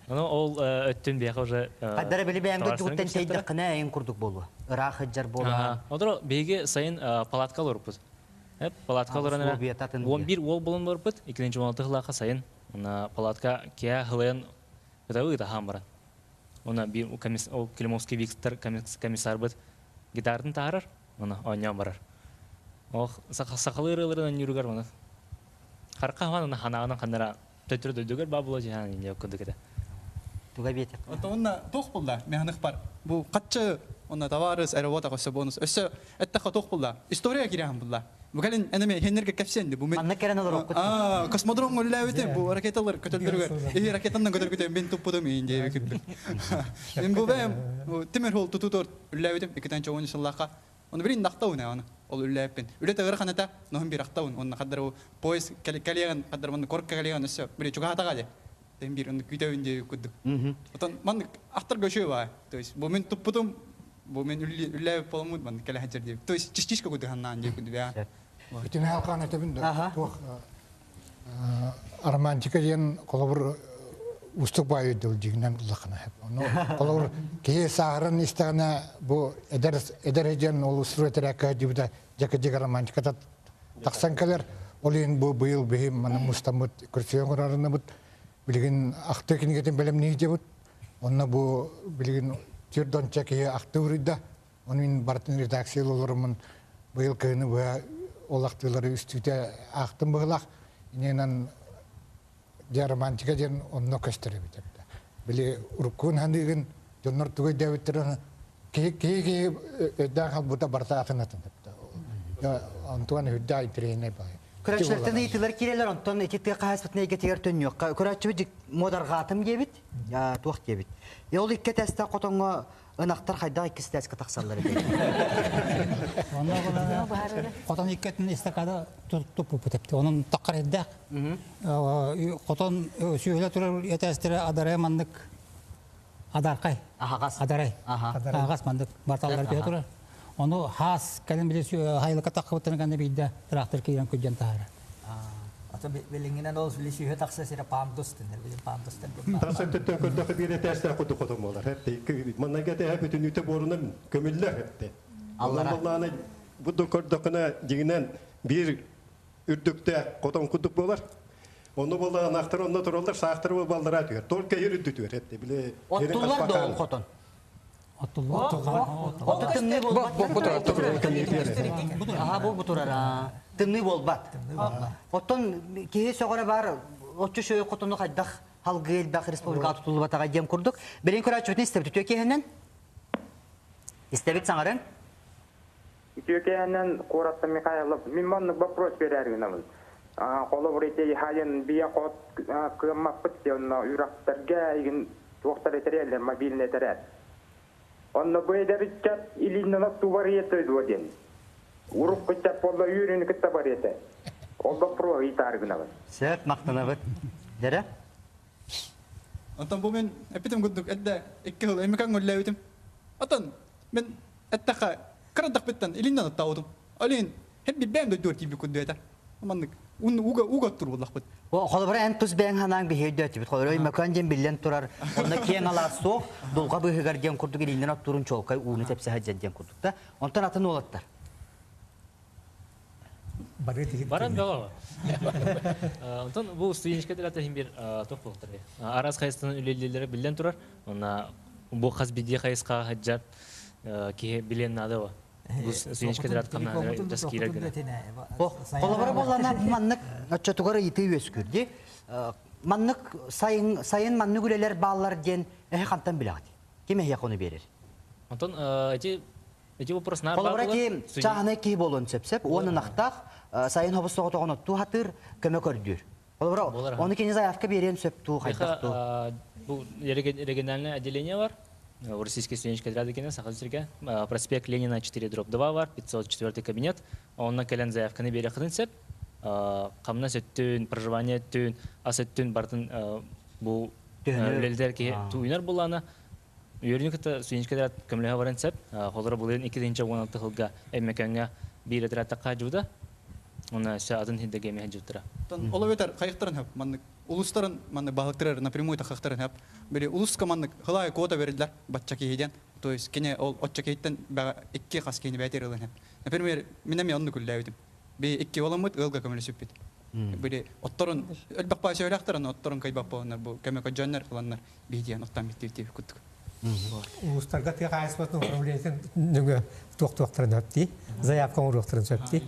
Speaker 5: Ол өттін бияқы уже...
Speaker 2: Қаддары білі бәңгі жүгіттен тейді қына әйін күрдік болу. Ырақ үджар болу.
Speaker 5: Одыр бейге сайын палаткал ұрпыз. Палаткал ұрын 11 ол болын ұрпыз. 2016 ғылақа сайын палатка кия ғылайын өтәуі ғыта хан баран. Оны Климовский Виктор комиссар бұд гитардың тағырыр. Оны ойнан барар. Сақалы ұрылырынан үрігер оны. Қарқа ған оны ханағынан қандара төттірі дөйдігер бабылы жиған инде өккінді кеді.
Speaker 2: Туга бетек.
Speaker 7: Онна тоқ болда, механик бар. Бұл қатшы, онна товарыз, аэровота қосы бонус. Өсі, әттіға тоқ болда. История кереған болда. Бұғалин әнеме хенерге кәпсенді.
Speaker 2: Анна керен алыр оқыт.
Speaker 7: Космодром өлі өте, бұл ракеталар көтөлдіргі. Ехе ракетаннан көтөлгіте, мен тұппыдым үйінде өкіппіл. Мен бұл бәйім, темір хол тұтутор өлі өтем, 2-10 жыллаққа. Оны бірін нақтауын әуіні, ол өлі өппен. Өлі тағыры қаната, нұхын бір ақтауын. Оны қаддар поезд кәлеген, қаддар корка кәлеген өсі, бірі чуға атаға де. Тембир он күйдеуінде көдік. Отан ман ақтар көші ба. То есть бұл мен тұппыдым, бұл мен үлләуіп боламын, ман кәлі хәнчер деп. То есть чиш-чишка көдік ханнан деп көдік бәя.
Speaker 8: Үтіне халқан әтебінде. Романтика ден қолабыр ұстық бай өйділ дегінен ұлақына әп. Қолабыр кей сағырын істіғана бұл әдер әден ол ұсыру әтір әккі дебіда жәкі-жәкі романтиката тақсан кәлер. Ол ең бұл бұйыл бейім мұстамыд күрсеуін құрарыны бұд. Билген акты кингетен белем не дебут. Онна бу билген тирдон чеки акты урда. Онын бартын редакцияларымын быйыл кыны бу олактылары үстүтө актын быйлак. Иненен романтика ден онно көстөрө бит. Биле уркун хандыгын жоннор тугай дебиттерен ки дагы бута барта атынатын деп. Антуан хүддай трене бай.
Speaker 2: Көрәчләртен итиләр кирәләр, онтон итте кахасбытны гетер төн юк. Көрәчү бит модар гатым дебит, я тук дебит. Ел икке тәстә котоңга ынақтар қайдағы кістәскі тақсалар еді.
Speaker 13: Котон иккетін эстакада тұп бұпытыпты. Оның таққар еддәк. Котон сүйелі тұрар етәстері адарай мандық адарқай. Адарай. Ағас мандық барталар бе тұрар. Оны хас кәлім біле хайлыққа таққы бұттыны қанды бейді трактор кейден көдден тағары.
Speaker 6: Ата белеңінен ол сүйе тақса сері памдостын.
Speaker 14: Тасыптыттан көрдіқі бір етәстер құды құдым олар. Мұнан кәді әпітін үті борының көмілі әпті. Алланы бұды көрдіқіні дегінен бір үрдікті қотын құдық болар. Оны болған ақтыр, онына тұралдар, сақтыры балдыра түйер. Торка ер үдді түйер.
Speaker 2: Оттулар да ол қотын. Оты тымны болбат. Оттон кейі соғыра бар, отчу шөй қотыны қайдақ халғы елбақ республика тұтылы батаға дем күрдік. Білен көрі әчуетін істебіт үтіе кейінен? Істебіт саңарын?
Speaker 15: Үтіе кейінен Қоратты Михайлов, мен мұнық вопрос берәргініміз. Қолы бұрейте хайын бия қот күйіммақ бітте, оны үрақтарға егін тоқтар етерелер, мобилін етерер. Оны бұйда бітчат, иліннің атту бар еті өден. Урық бітчат болда үйрені күтті бар еті. Олда про итаргынабыз.
Speaker 2: Сөп, мақтана бұд. Дәрі?
Speaker 7: Антон, бұл мен әпетім күндік әдді 2 жыл әмекан ғөлі өтім. Антон, мен әттіға қырандақ біттен иліннен атта аудым. Олейін, хеп бір бәң дөйдер тейбі күнді өті. Амандық, уға тұр болдақ бұд.
Speaker 2: Қолыбыра ән тұз бәң ханан бейді өті біт. Қолыбыра мәкан ден білен тұрар. Онда кейін ала соқ, долға бұйығар ден күрдік иліннен аттурын чолқай уыны тәпсі хаджан ден күрдік. Онтан атын олаттар.
Speaker 5: Баран бәға. Онтан бұл студенчке дәрәті бір тоқ болықтыр. Араз қайыстының үлелелері білден тұрар. Бұл қаз беде қайысқа хаджар білен нады ба. Бұл студенчке дәрәті қамнады жас кейлер гіне.
Speaker 2: Қолыбыра болана маннық атчатуғары еті өз көрді. Маннық сайын маннық үлелер балалар ден әхе қантан білағады. Кем әхе қоны берер?
Speaker 5: Онтан, эти вопрос нар
Speaker 2: Қолыбыра ке чағаны кей болуын сөпсеп, оның ақтақ сайын хобыстығы тоғын отту хатыр көмі көрдір. Қолыбыра, оны кені заявка берен сөпту, қайдақту.
Speaker 5: Бұл региональное отделение бар. В российской студенческой отряде кене Сахалсерге. Проспект Ленина 4/2 бар, 504 кабинет. Он на кәлен заявканы бере қыдын сөп. Қамна сөттін, проживание түн, асөттін бартын бұл өлелдер ке туынар боланы. Үйерін күтті студенческий отряд көміліға баран сөп. Қолыры бұл едің 2-16 жылға әммекәңге бір отрядта қажуды. Оны сә адын хиддеге меха жүттіра.
Speaker 7: Ола өтер қайықтарын әп, манның улустарын манның бағықтырар напрямую тақықтарын әп. Бері улусқа манның қылай кота берілдер батча кейден. То есть кене ол отча кейттен бәға 2 қас кейні бәйтер ылын әп. Например, менеме онны күлі әуітім. Бе 2 оламыд ылға көмілі сөппет. Бері отторын, өлбақ бай сөйләқтарын отторын кайбақ боланар, бұл көмек өджаннар қыланар бейден оттан беттеу күттік.
Speaker 3: Улустарға тек айыспатын управлениятын нүгі тоқ-тоқтырын өпті, заявкан ұрықтырын сөпті.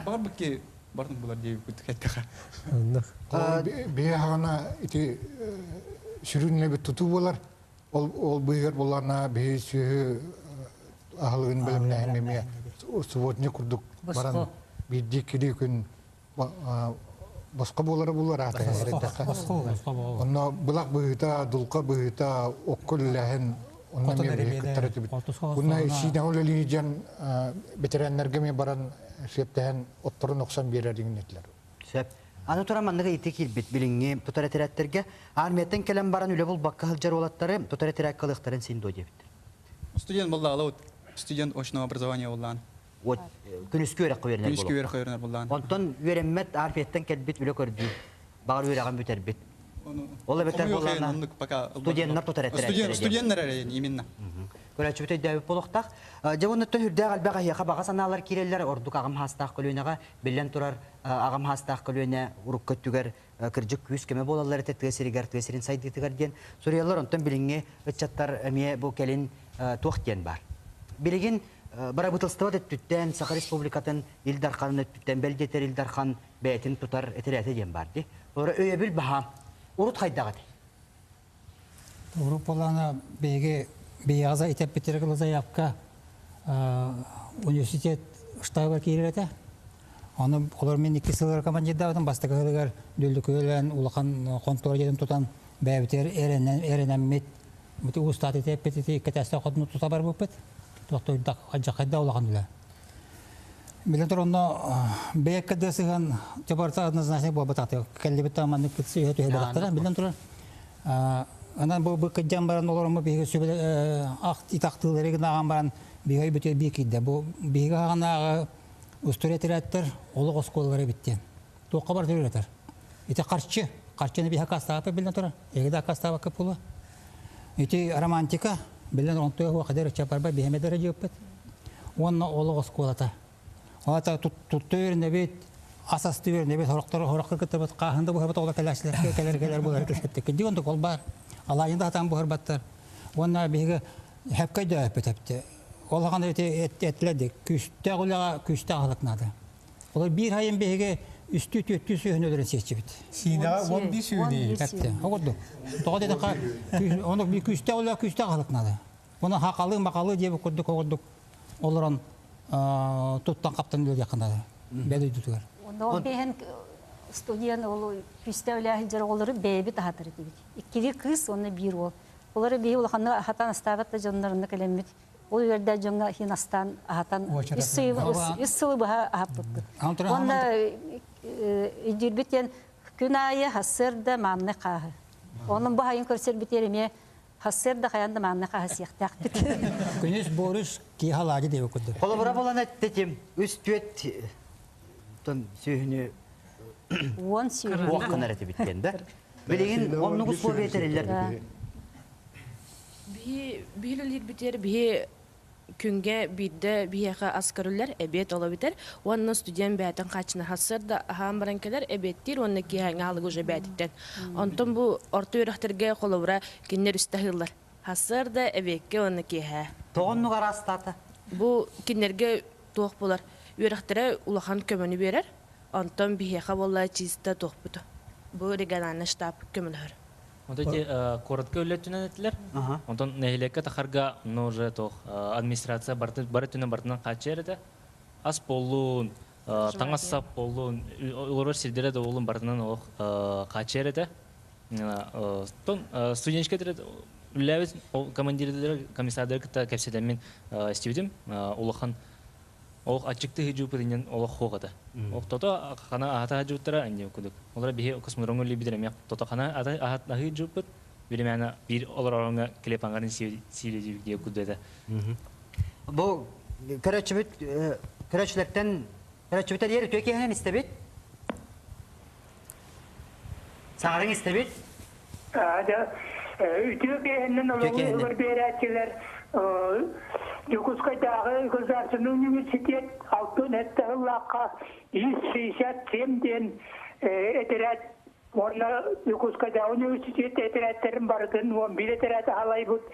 Speaker 7: Бағар бүкке бардың бұлар дейі күттік әттіға.
Speaker 8: Бей ағана сүрінле бі тұту болар, ол бұйғар боларына бей сүйі ағылығын біліміне әмеме сұвотне күрдік баран бейді кері күн басқа болары болар аты. Онна бұлақ бұйыта, дұлқа бұйыта, оққыл ләхін онна мен бей күттар өті біт. Бұнна сина олы жан ветеринаргеме баран сөптәһән оттырын оқсан берер деген етлер.
Speaker 2: Сөп. Аны тұра манныға еті келбет біліңе тұтаретерәттерге армияттен келен баран үлі бұл баққа ғылжар олаттары тұтаретерәк қылықтарын сен до дебіттір.
Speaker 7: Студент болды алауыт. Студент очного образования болдан.
Speaker 2: Күніскі өрек қойырнер болу.
Speaker 7: Күніскі өрек қойырнер болдан.
Speaker 2: Онтан өремет армияттен келбет үлі көрді. Бағыр өреген бөтер бет. Ол бөтер болана студенттер тұтаретерәттерге.
Speaker 7: Студенттер әрейін, именно.
Speaker 2: Көрәчі бөтей дәуіп болуқтақ. Жауынытты хүрдәғ әлбәға еқа баға саналар керелер, ордық ағым хастақ көлуінаға, білен тұрар ағым хастақ көлуіне ұрық көттігер кіржік күйіс кеме болалар тәттіғесірігер, тәттіғесірін сайдықтығар ден. Сүриялар онтан біліңе үтчаттар әме бұл кәлін тоқ ден бар. Білігін бара бұтылстыва дәттіттен Сақа Республикатын Илдарханын өттіттен бәлдетер Илдархан бәйтін тұтар әтірәті ден барды. Олар өйе біл баға, ұрыт қайдағады.
Speaker 13: Ұрып болана бейғаза етеп бітіргі заявка университет штабы кейлерді. Оны олармен 2 сылғыр командирда өтін бастығы ғылығар дөйлі көйлен, ұлақан контор едім тұтан бәбітер әрінәммет Бити устат ите петити кетәстә кодны тута бар бупет. Тохтой да хаҗакайда улаган дилә. Билен торно бек кадасыган табарта однозначно бу бататы. Кәллебет аманы китсе һәтү һәдәктәр. Билен тор. Анан бу кәҗәм баран олорымы биге сөбеле ак итактылары гынаган баран биге бите бикидә. Бу биге гана устуретерәттер, олык осколлары биттен. Тоққа бар дөрәтер. Ите карчыны биһа кастапы билен тор. Егеда кастапы капула. Ити романтика билен онтой вакыдыр чапарба бихемедер җөппет. Онна олык осколата. Ата туттыр небет асастыр небет хорактар китеп кахында бу хәбәт олак кәләшләр булар кешетте. Дигән кол бар. Алайында атам бу хәрбәттер. Онна биге хәпкәдә петепте. Олаган этләде. Күстә гулага күстә алакнады. Олар бир хайын биге үстү төттү сөйнөлөрүн сечибит.
Speaker 3: Синага 11 сөйнөй.
Speaker 13: Тәпте. Огорду. Тогда да оны бир күстә ола күстә алакнады. Оны хакалы макалы дип курдук огордук. Оларан туттан каптан өлө якындады. Бәле дутугар.
Speaker 16: Онда бehen студиян ол күстә ола хинҗер олары бәйби тахатыр дип. Икки кыз оны бир ол. Олары бей улаханы хатан ставатта җаннарны калемит. Ол yerdə җанга хинастан хатан иссы баһа апты. Онда идирбитен күнайы хасырда манны каһы. Onun bu hayın körser biterime hasır da hayanda manna kahas yaktaktı.
Speaker 13: Күнүс борыш ки халаги деп окуду.
Speaker 2: Колобура болан әттетем, үстүет тон сүйіні
Speaker 16: Он сүйіні.
Speaker 2: Уаққын әрәті біткенді. Білеген, оннығыз бұл бетерелер.
Speaker 9: Бihililер битер, бихи күнге бидді бияға аскарылар әбет ола битер. Онны студент бәтін қачына хасырда ахан баранкелер әбеттер, онны кейхәңі алығы уже бәтіттен. Онтын бұл орта өріқтерге қолыбыра кеннер үстәхылар. Хасырда әбетке онны кейхә.
Speaker 2: Тоғынны қарастаты?
Speaker 9: Бұл кеннерге тоқ болар. Өріқтері улахан көміні берер. Онтын бияға болла чизді тоқ бұты. Бұл региональный штаб көмілер.
Speaker 5: Вот эти коротко үлеттінен әтілер. Онтон нәйлекке тақарға уже администрация барытының бартынан қачер еді. Ас болуын, таңасап болуын, олар сілдері де олың бартынан қачер еді. Студенчке дәрет үләвіз командирдері, комиссардары күтті кәпседен істеудім. Олақан Олық ачыкты хиджупы олық хоғады. Тота қана ата хиджуптара әнде өкудік. Олар бейе космодромы лебедерем яқ. Тота қана ата хиджупыт, беремәні бір олар ораңа келеп аңғарын сейледеуік де өкуді еді.
Speaker 2: Бұл көрәтшілерден ері төкеғінен істебет? Сағарың істебет?
Speaker 17: Төкеғінен олар берәтшілер Юкускайдағы Государственный университет алтын әттіғылаққа 167-ден әтерәт. Орна Юкускайдағы университет әтерәттерін бардың, 11 әтерәті алай бұд.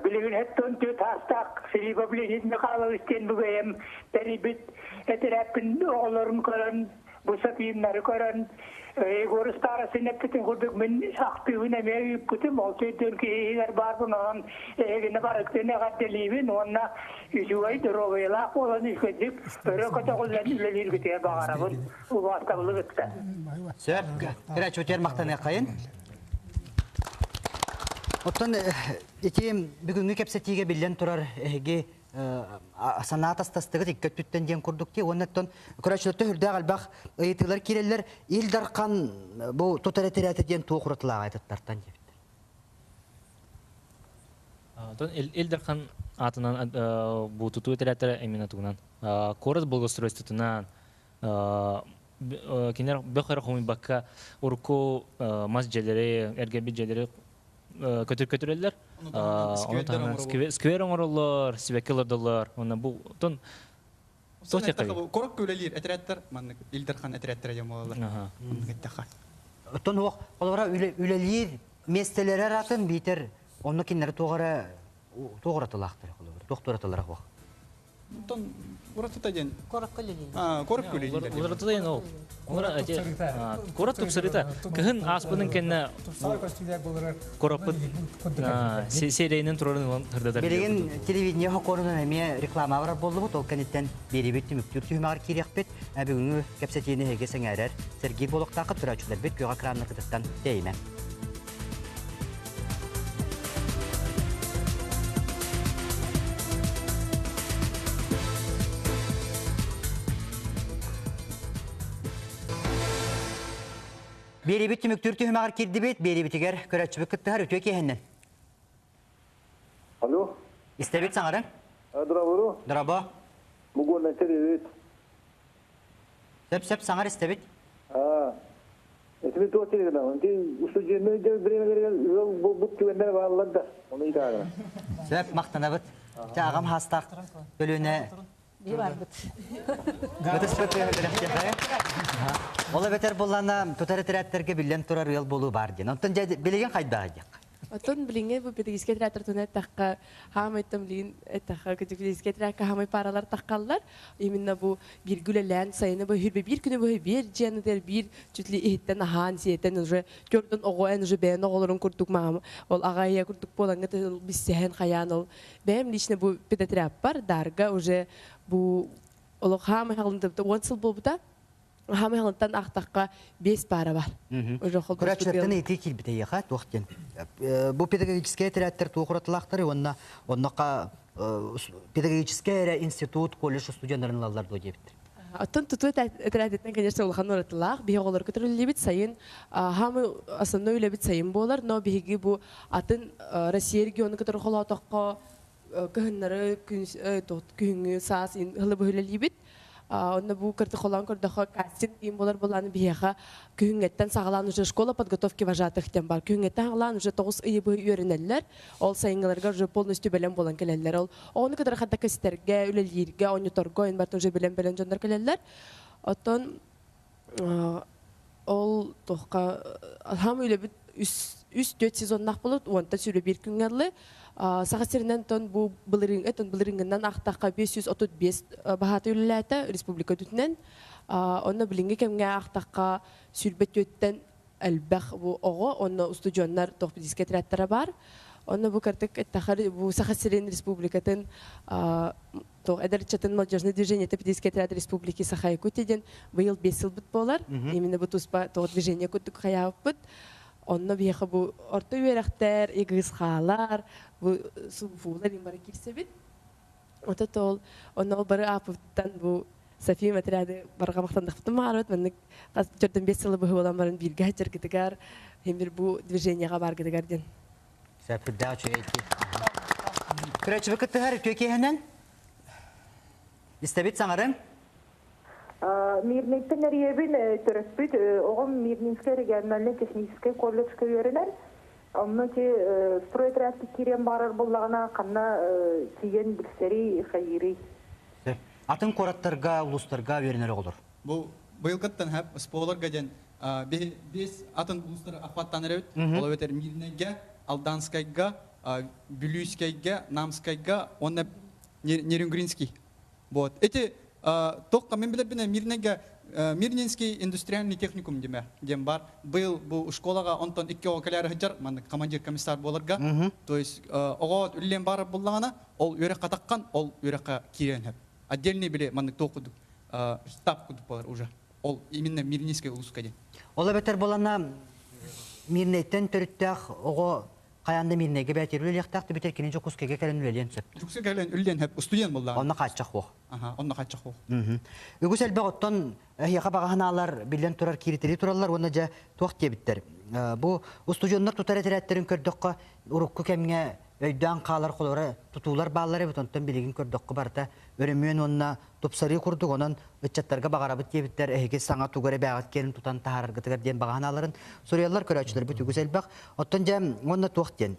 Speaker 17: Білігін әттін төт астақ, Филиппа Блинидні қалық істен бұғайым, бәрібіт әтерәппін оғылырын көрін, бұсапиымнары көрін. Горы старасын әптетін құрдық мен ақтығын әмей күтім, ол төттен кейгер бар бұнан әгіні барықтың әғаттелейбін, онына үзуай дұровайлақ олан үшкөдік, өрі көтіғылдан үлелер күтер бағарабын, ол бастағылы күтті.
Speaker 2: Сөп, көрәтші өтер мақтан әқайын. Оттан, бүгінгі кәпсетіге білден тұрар әге санат астастығы көттүттен ден күрдік те, оннаттан көрәтшілікті үрді қалбақ ұйытылар керелер елдарқан бұл тоталитарияты ден тоқырытылаға айтыттартан дебіттер.
Speaker 5: Елдарқан атынан бұл тұту етірәттері әмін атуынан. Корыз болғыстройстытынан кенер бөқыры қомын баққа ұрқу мас жәлері, әргербет жәлері көтір-көтірелер. Сквер оңырылар, сибекелерділер. Бұл тон...
Speaker 7: Корок көлелер, әтірәттер, елдерхан әтірәттер әдем олалар.
Speaker 2: Тон оқ, олара үлелер местелері атын бейтер, оны кенері тоғыратылақтыр, тоқтыратылар оқ.
Speaker 7: Тон уратыта ден.
Speaker 10: Корок көлелер.
Speaker 7: Корок көлелер.
Speaker 5: Уратыта ден ол. Корот тұпсырыта. Кіхін аспының кәнне короппын серейінің тұрарын тұрдадар.
Speaker 2: Береген телевидение қоқорының әме реклама бар болды бұд, ол кәнеттен беребетті мүктүр түймағыр керек бет, әбігіңі кәпсетені әге сәңәрер, Сергей Болықтақы тұрачылар бет көға кранны қытықтан деймен. Беребит түмүктүр түһүмагар кирдибит, беребитигер көрөчүбүк кыттыгар өтө кехеннен.
Speaker 18: Алло.
Speaker 2: Истебит саңарын?
Speaker 18: Здраво.
Speaker 2: Здраво.
Speaker 18: Могу на телевид.
Speaker 2: Сеп саңар истебит.
Speaker 18: Это то телевидение. Ты устудиный время будто вендер валлада. Он и так.
Speaker 2: Сеп мактанабыт. Жагам хастак бөлүнө. Ола бетер боллана тоталитариаттерге билен турар ел болуу бар ден. Онтон билеген кайда ажак.
Speaker 9: Отон билинге бу педагогический театр туна такка хамайтам лин такка педагогический театр хамай паралар таккаллар. Именно бу биргүлелен сайына бу хүрбе бир күнү бу бир жендер бир чутли иттен ахан сиетен уже көрдөн огоен уже бен оголорун курдук мам. Ол агая курдук боланга биссен хаян ол. Бем лично бу педагог бар дарга уже бу олог хамай халында онсыл болбута. Хамай халынтан актакка 5 пара бар. Уже хол
Speaker 2: Көрөчүлөрдөн эти килбите яха токтен. Бу педагогический театр туукуратылактары оннака педагогический институт, колледж студенттарын алалар дебиттер.
Speaker 9: Аттан туту театрден конечно улхан оратылак, бие оголор көтөрүлүбүт сайын хамы основной үлебит сайын болар, но биги бу атын Россия региону көтөрү холотокко кыһыннары күнгү саас хылы бөлөлүбүт. Онна бу кырты холан көрдөхө кастинг кийин болар буланы бияха күнгеттен сагалан уже школа подготовки вожатых тем бар. Күнгеттен сагалан уже 9 ыйыбы үйрөнеллер. Ол сайынгаларга уже полностью белем болан келелер. Ол оны кыдыр хатта кестерге, үлелерге, ониторго эн бар уже белем жондар келелер. Оттон ол тохка хам үлебит үс 4 сезоннак болот, онта сүрө бир күнгәлле. Сагасырынан тон бу былырыңынан актакка 535 бахаты үлеләтә республика түтнен. Онна билинге кемгә актакка сүрбет өттен әлбәх бу ого, онна студионнар топдискә трәттәре бар. Онна бу картык тахар бу Сахасырын республикатын то эдерчатын молодежное движение топдискә трәт республики Саха-Якутиядан быел 5 ел бит болар. Именно бу туспа то движение күттүк хаябыт. Онна бияха бу орта үйрәхтәр, игызхалар, бу суфулар имбары кирсебит. Ота тол, онна ол бары апыптан бу София материады барга мактандыктым марат, мен жөрдөн 5 жыл бу болан барын бирге хәтер китегәр, һәм бир бу движениега бар китегәр ден.
Speaker 2: Сәфидә чөйки. Көрәчү кыттыгар төкеһенен. Истебит саңарын?
Speaker 19: Мирниктен әребін түріппіт, оғым Мирнинская региональный технический колледжке үйерінер. Оны те стройтрәтті керен барар болағына қанна кейін білсері қайыры.
Speaker 2: Атын қораттарға, ұлыстарға үйерінер олыр?
Speaker 7: Бұл қыттан әп спойларға ден бес атын ұлыстар ақпаттан әрәуіт. Ол өтер Мирнеге, Алданскайға, Білюйскайға, Намскайға, оны Нерунгринский. Эти Тоққа мен білер біне Мирнинский индустриальный техникум дем бар. Был бұл школаға онтон 2 оқалары хыджар, маңды командир комиссар болырға. То есть оғауат үллен бары болағына, ол өрек қатаққан, ол өрекқа кирен хеп. Отдельный біле маңды тоқыдық, штаб күдік болар уже. Ол именно Мирнинский ұлысқа ден.
Speaker 2: Ола бәтер болана Мирнеттен түріттәқ оғы Қаянды Мирнеге бәтер үлелектақты бітер кенен жоқ ұскеге кәлін үлелен сөп.
Speaker 7: Жүксе кәлін үлелен хеп студент болдаған.
Speaker 2: Онна қатшақ оқ.
Speaker 7: Онна қатшақ оқ.
Speaker 2: Үгіс әлбәқ оттан яқа бағаналар билен турар киритери туралар, онна жа тоқ дебіттер. Бұ студионлар тұтар әтерәттерін көрдіққа ұрыққы кәмге өйден қалар қолары тұтулар бағалары бұтонтан білеген көрдіққа барда өріммен онна тұпсары құрдық, онан үтчаттарға бағарабыт дебіттер әйге саңа туғары бәғат келін тұтан тағарырғытығар ден бағаналарын сориялар көрәчілер бұт үгіс әлбәқ. Оттан жа онна тоқ ден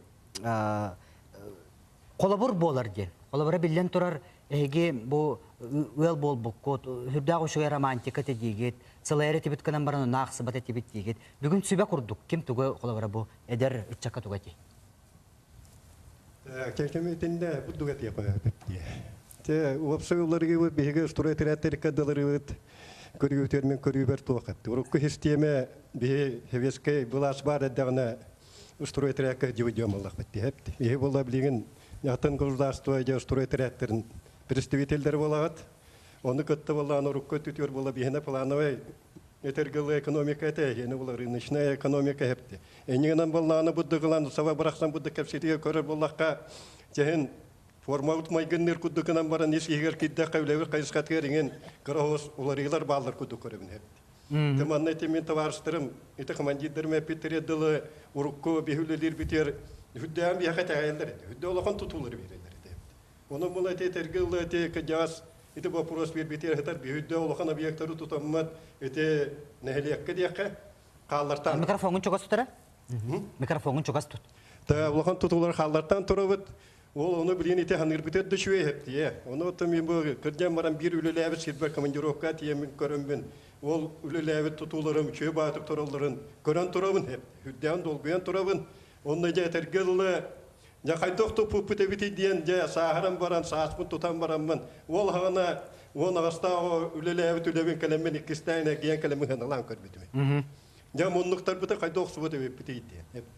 Speaker 2: қолабыр болар ден. Қолабыра білен тұрар әйге бұ өл бол бұққот, хүрдағы үшіғай романтика тедегет, сылайры тебіт қынан бараны нақсы бата тебіт дегет. Бүгін сүбә құрдық, кем тұғы қолабыра бұ әдер үтчаққа тұға де?
Speaker 14: Кәкеметінде бұддуға тепі бітті. Уапсы оларға өт бейге ұстырай тірәттері далары өт көрігітермен көрігібер тоқытты. Ұрыққы хестеме бейге хевескай бұлас бар әддіғына ұстырай тірәккі жевідем Аллах бітті әпті. Бейге бола білеген Ятын государство де строй территорий представитель болат, он как-то была на руку тютер была бегена плановая, это экономика это, не была рыночная экономика это. И не нам была на будто главное сава брахсам будто капсития коры была ка, тяжен формат мой генер куда к нам баран есть игр кидда кавлевер кайскат керинген, крохос уларилар баллар куда коры Теманна темен товарищарым, это командирдарым әппеттері дылы урукко бехүлелер битер, хүддәм бияқа тәғайындар еді. Хүдді олақан тұтулар берелер еді. Оны мұны әте тәргілі әте кәдяс, әте вопрос бер-бетер әтер, бехүдді олақан объекттары тұтаммат, әте нәхелиякка дейаққа қаллартан.
Speaker 2: Микрофонын чоғас тұтара? Микрофонын чоғас тұт.
Speaker 14: Олақан тұтулар қаллартан тұрабыд, ол оны білген әте ханыр бітер дүшуе әпті. Оны отым мен бұл кірден барам бір үлілі әбіс шербер командировка тиемін көрімбін. Ол үлілі әбіт тұтуларым, чөй батып тұраларын көрін тұрабын әп. Хүдден долбуен тұрабын. Оны жа тәргілі, жа қайдоқты пұппыт әбіті дейін, жа сағырам баран, сағыспын тұтан барамын. Ол ғана, оны ғастағы үлілі әбіт үлебен кәлеммен икістайына кейін кәлемін ғаналан көрбетіме. Жа мұнлықтар бұты қайдоқсы бұты әбіті дейін.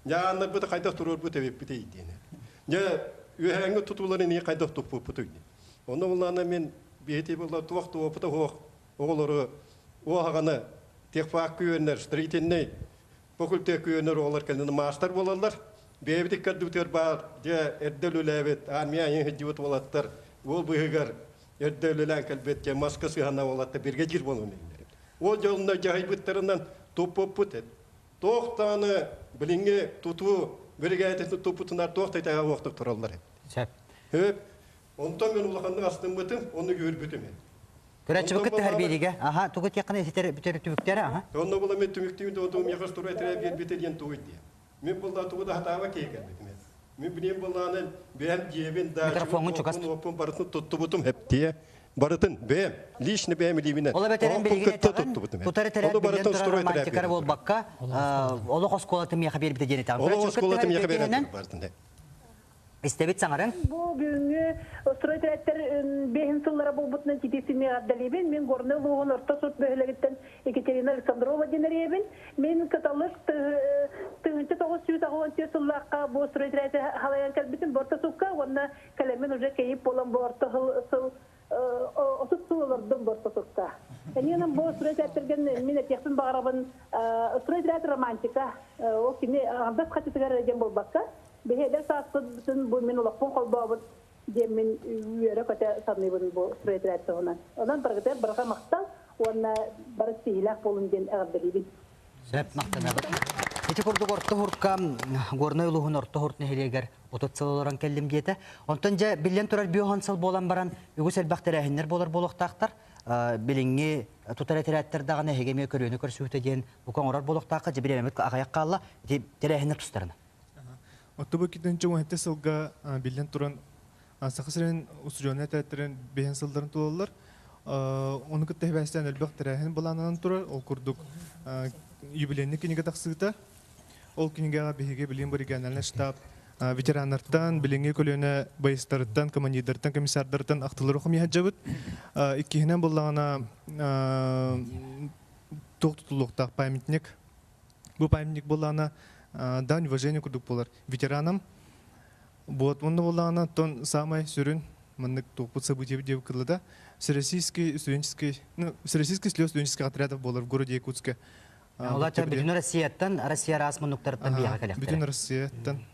Speaker 14: Жа анар бұты қайдоқ тұрыр бұты әбіті дейін. Жа үйәңі тұтуларын не қайдоқ тұппыт үйді. Оны олағына мен бейті болар туақты опыты оқ, оғылары оғағаны текфақ күйенер, строительный, Покулте күйенер олар кәліні мастер болалар. Бейбітік кәддіктер бар, әрдәл өләбет, армия ең хеджівет олаттар. Ол бұғығар әрдәл өлән кәлбет, маскасы ғана олатты берге жер болуын елдер. Ол жолында жағайбыттарынан топ-поп бұтет. Тоқтаны біліңе тұту, бірге әйтесін топ-бұтынар тоқтайтаға оқтық тұралар. Онтан мен олақанның астын бұтын, оны көр бүтімен.
Speaker 2: Көрәтші бұқытты әрбейліге. Аха, тұғыт яқын әсетер түбіктері, аха.
Speaker 14: Онны бұла мен түміктеймді, ондығым яқыз тұрай тірәп ербетеден тұғыт де. Мен бұлда тұғыда хатаға кейгер бетімен. Мен білем бұллағынан бәм жебен дәшін опын барытын тұтты бұтым әпте. Барытын бәм, лишні бәм елемінен.
Speaker 2: Ола бәтерен білгіне тағын, тұтары тәрәт білген тұрар романтикары бол баққа, олы қосқолатым яқа беріп дегені тағын.
Speaker 14: Олы қосқолатым яқа беріп
Speaker 2: Истебит саңарың?
Speaker 19: Бұл бүгінгі сұрайтыраттар бейін сыллара бұл бұтынан тетесіне ғаддалебен. Мен ғорны луғын орта сұрт бөйлігіттен Екатерина Александрова денеребен. Мен каталык тыңынчы 990 сыллаққа бұл сұрайтыраттар халаян кәлбітін борта сұққа, онына кәлемен уже кейіп болан бұл орта сыл, осып сылылырдың борта сұққа. Әненің бұл сұрайтыраттарген мен әтекпін бағарабын сұрайтыраттар романтика. Ол кені аңдас қатысығар әден бол баққа. Бехедер саатсын бұл мен олақпын қолбабын демен үйері көте саныбын бұл сұрайтыр әттіғынан. Одан біргітер бірға мақтан, онына бары сейілақ болын ден әғабдалейбін.
Speaker 2: Сөп мақтан әбір. Ете құрдық орты ғұртқа, ғорны ұлығын орты ғұртны хелегер отыт сылыларан кәлім дейті. Онтан жа білен тұрар биоған сыл болан баран, үгіс әлбәқтер әхінлер болар болуқтақтар. Біліңі тұтар әтірәттердағына хегеме көріні көрсуhte ден бұқан орар болуқтаққа, жа білемемет ағаяққа алла, тері әхінлер тұстарына.
Speaker 20: Оттубы китенче уһетте сылга билен туран сахасырын усжоны тәттерен бehen сылдарын тулалар. Оны кытта хәбәстән әлбәк тәрәһен буланан турар. Ол курдук юбилейный кинеге тахсыта. Ол кинегә беһиге билен боригәннәр штаб ветераннардан, биленге көлөнә байыстардан, командирдан, комиссардардан актылыр хәм яҗабыт. Икеннән булгана токтулукта памятник. Бу памятник булгана дань уважения к духовным ветеранам. Вот он на тон самый сюрин, мы тут события в Девкалада, всероссийский студенческий слез студенческих отрядов было в городе Якутске.
Speaker 2: Олата bütün Россиядан, Россия расмунуктардан бияга келектер.
Speaker 20: Bütün Россиядан,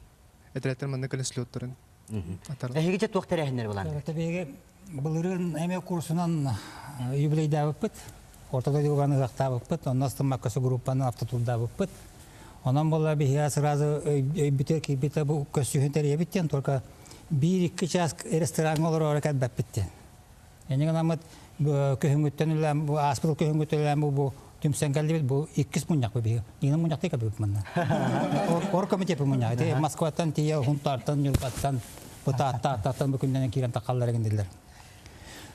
Speaker 20: отрядтар мы наконец слёттарын.
Speaker 2: Эхиге тоқтар эхнер булан.
Speaker 13: Табеге булырын эме курсунан юбилейда выпыт, ортада диганы закта выпыт, оннан стамакасы группаны автотурда выпыт. Ondan bolla bir hiyas razı biter ki biter bu köşehünteriye bitten только bir-iki час restoran olur hareket bitti. Yani kanamı köhüngütten bu aspıl köhüngütten bu tüm sengelli bu ikis munyak bu bir. Yine munyak değil kabul etmem. Or komite bu munyak. De Moskva'dan diye Huntar'dan Yurbat'tan bu tahtadan bu günden kiran takallara gönderdiler.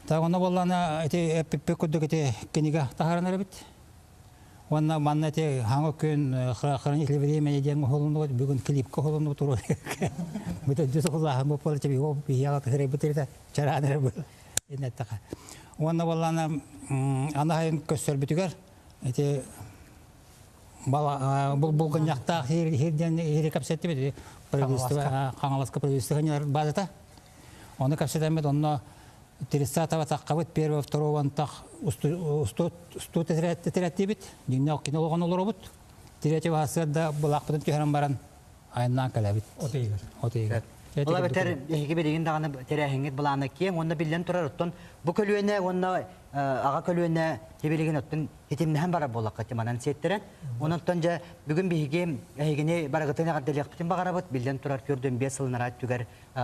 Speaker 13: Ta ona bollana ete pek kuduk ete kiniga taharanlar bit. Ondan manna te hangi gün хранитель времени ден холунду бүгүн клипке холунду туру. Бүт жүз куллаган бу полча би оп бияга тегере битерде чаранер бу. Эне така. Онда баллана анайын көсөр бүтүгөр. Эти бала бул гынякта хирден капсетти бит. Правительство Каналаска правительство базата. Оны капсетемет онно 30-го таққабыт, 1-2-го антақ ұстуыт әтірәтті бит, дегіне оқин олған олар обыт. 3-го ғасырда бұл ақпытын түйірін баран айынан кәлі бит. Отейгер.
Speaker 2: Ола бетер ехеге береген дағаны тәрәхеңет бұланы кең, онда білден тұрар ұттын. Бұл көлуіне онда аға көлуіне тебелеген оттың хетимнәһен бара болаққа теманан сеттерен. Онықтан жа бүгін бейге әйгіне барағытын ағарделек бітін бағарабыт, білден тұрар көрден 5 сылынара түгер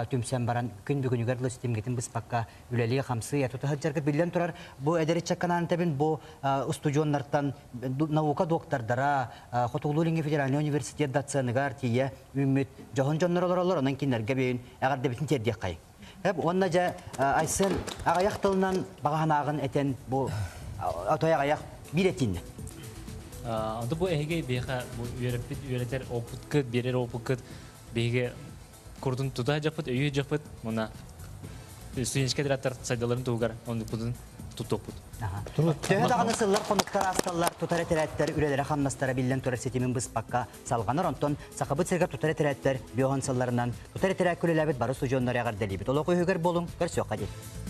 Speaker 2: түмсен баран күн бүгін үгер лыстемгетін біз паққа үләлі қамсы ятуты хаджарғы білден тұрар бұл әдәрі чакканан тәбін бұл студионнартан наука доктордара Хотуғлулинге федеральный университет датсаныгар тие үміт жоғын жоннар олар онан кенерге бейін ағарды бітін тердек қай. Онна жа айсын ағаяқ тылынан бағанағын әтен бұл атой ағаяқ билетинне.
Speaker 5: Анда бұл әйге бейға үйретер опыткыт, берер опыткыт бейге күрдің тұта жапыт, өйі жапыт, мұна студенчке директор сайдаларын туғар, оны бұдың тұттоқпыт.
Speaker 2: Төхет ағаны сыллар, қонуқтар, асталлар, тұтары тәрәттер, үрелері қамнастары білден тұрар сетемін біз баққа салғаныр, онтон сақыбыт сергер тұтары тәрәттер, биоған сылларынан тұтары тәрәк көлеләбет бары студионлары ағар дәлебет. Олы қойығыр болың, бір сөққа дейін.